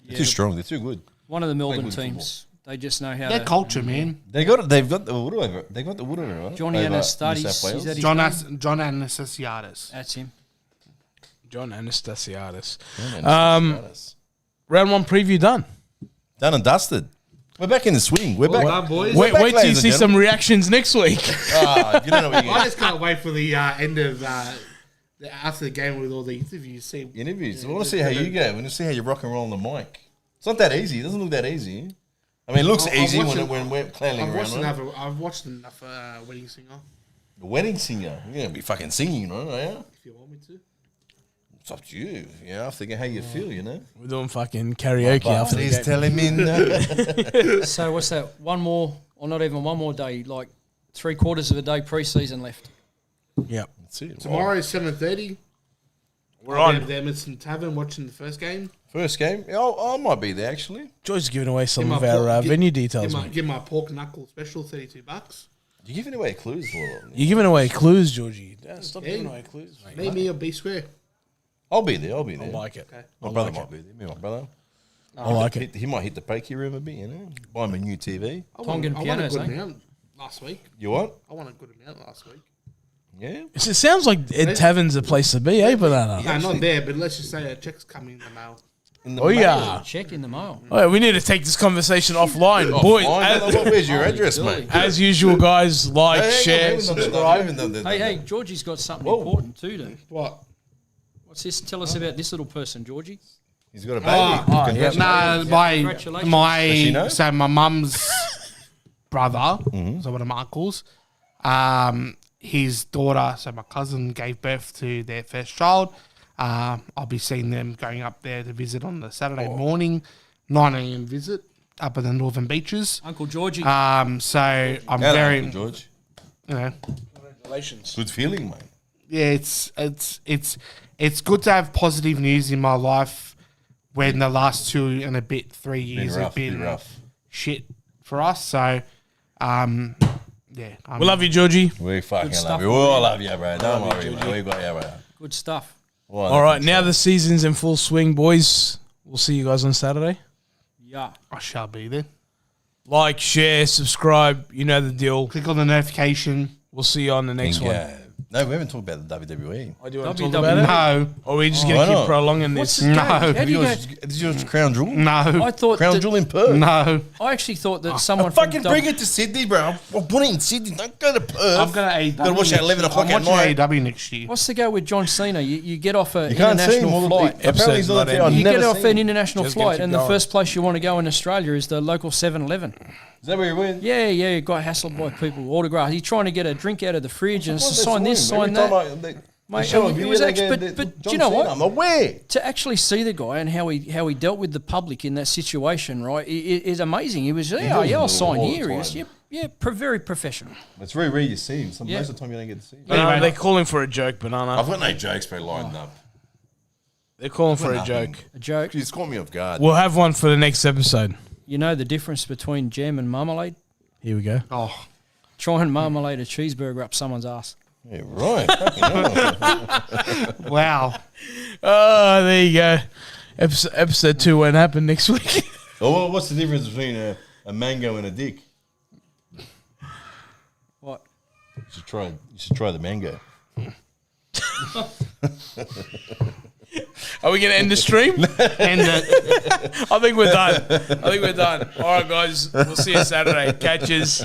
They're too strong. They're too good. One of the Melbourne good teams. They just know how Their to... culture, man. They've got the whatever. They got the whatever. Right? Johnny Over Anastasiades, New South Wales. is that his John name? John Anastasiades. That's him. John Anastasiades. Yeah, Anastasiades. Round 1 preview done. Done and dusted. We're back in the swing. We're back. done, boys. We're Wait back, till you ladies see and some reactions next week. gentlemen. You don't know what you I get. just can't wait for the end of after the game with all the interviews. See, Interviews. I want to see how you go. I want to see how you rock and roll on the mic. It's not that easy. It doesn't look that easy. I mean, it looks I've easy watched when we're clowning I've watched around. Right? enough. I've watched enough Wedding Singer. The wedding singer. You're going to be fucking singing, right? Yeah? If you want me to. It's up to you. You know, after how you feel, you know. We're doing fucking karaoke after the He's game. telling me no. So what's that? One more, or not even one more day, like 3/4 of a day pre-season left. Yep. That's it. Tomorrow is 7:30. We're I'll be on. at the Emerson Tavern watching the first game. First game. I might be there, actually. George's giving away some Give of my our pork- venue Give details, my, mate. give my pork knuckle special $32. You're giving away clues for it. You're giving away clues, Georgie. Stop Yeah. giving away clues, mate. Maybe me or B Square. I'll be there. I'll be I there. like it. My brother might be there. Me and my brother. I like it. He might hit the pokey room a bit, you know. Buy him a new TV. Tongan I won a pianos, good eh? amount last week. You what? I won a good amount last week. Yeah. It sounds like Ed Tavern's a place to be, eh, Banana? No, not there, but let's just say a check's coming in the mail. In the Oh, mail. yeah. Check in the mail. All right, we need to take this conversation offline. Oh, Boys, fine. Where's your address, Billy. mate? as usual, guys, like, Hey, hang on, share, hang on, subscribe. hang on, Hey, Georgie's got something Whoa. important too, though. What? What's this? Tell us about this little person, Georgie. He's got a baby. Congratulations. Nah, Congratulations. Does she know? so my mum's brother, so one of my uncles, his daughter, so my cousin, gave birth to their first child. I'll be seeing them going up there to visit on the Saturday morning, 9 a.m. visit up in the Northern Beaches. Uncle Georgie. So I'm Hello, very, George. you know, Congratulations. Good feeling, mate. yeah, it's good to have positive news in my life when the last 2 and a bit, 3 years have been rough. shit for us. So, yeah. We love you, Georgie. We fucking Good love stuff, you. We all love you, bro. Don't Love you, worry, Georgie. mate. We got you, bro. Good stuff. Well, All right, now the season's in full swing, boys. We'll see you guys on Saturday. Yeah. I shall be there. Like, share, subscribe. You know the deal. Click on the notification. We'll see you on the next one. No, we haven't talked about the WWE. Oh, do you want to WWE. talk about it? No, Or are we just Why going to keep not? prolonging What's this? the No. How do you go? This is your crown jewel? no, I thought Crown that, jewel in Perth? no. I actually thought that someone Fucking from bring it to Sydney, bro. I want it in Sydney. Don't go to Perth. I'm going to Gotta watch it at 11 o'clock at I'm night. watching AEW next year. What's the go with John Cena? You get off an You can't see him. international flight. Apparently he's not there. I've You never get off seen an him. international Just gonna flight, keep and the going. first place you want to go in Australia is the local 7-Eleven. Is that where you went? Yeah, you got hassled by people, autograph. He's trying to get a drink out of the fridge and sign this, sign that. Mate, it was actually, but do you know what? I'm aware. To actually see the guy and how he dealt with the public in that situation, right, is amazing. He was, I'll sign all the here. He was, time. very professional. It's very rare you see him. Yeah. Most of the time you don't get to see him. Anyway, Anyway. they're calling for a joke, Banana. I've got no jokes, bro, lined up. They're calling for a nothing. joke. A joke. Jeez, caught me off guard. We'll have one for the next episode. You know the difference between jam and marmalade? Here we go. Oh, Try and marmalade a cheeseburger up someone's ass. Yeah, right. Fucking hell. wow. Oh, there you go. Episode 2 won't happen next week. Oh, well, what's the difference between a mango and a dick? What? You should try the mango. Are we going to end the stream? And I think we're done. All right, guys. We'll see you Saturday. Catches.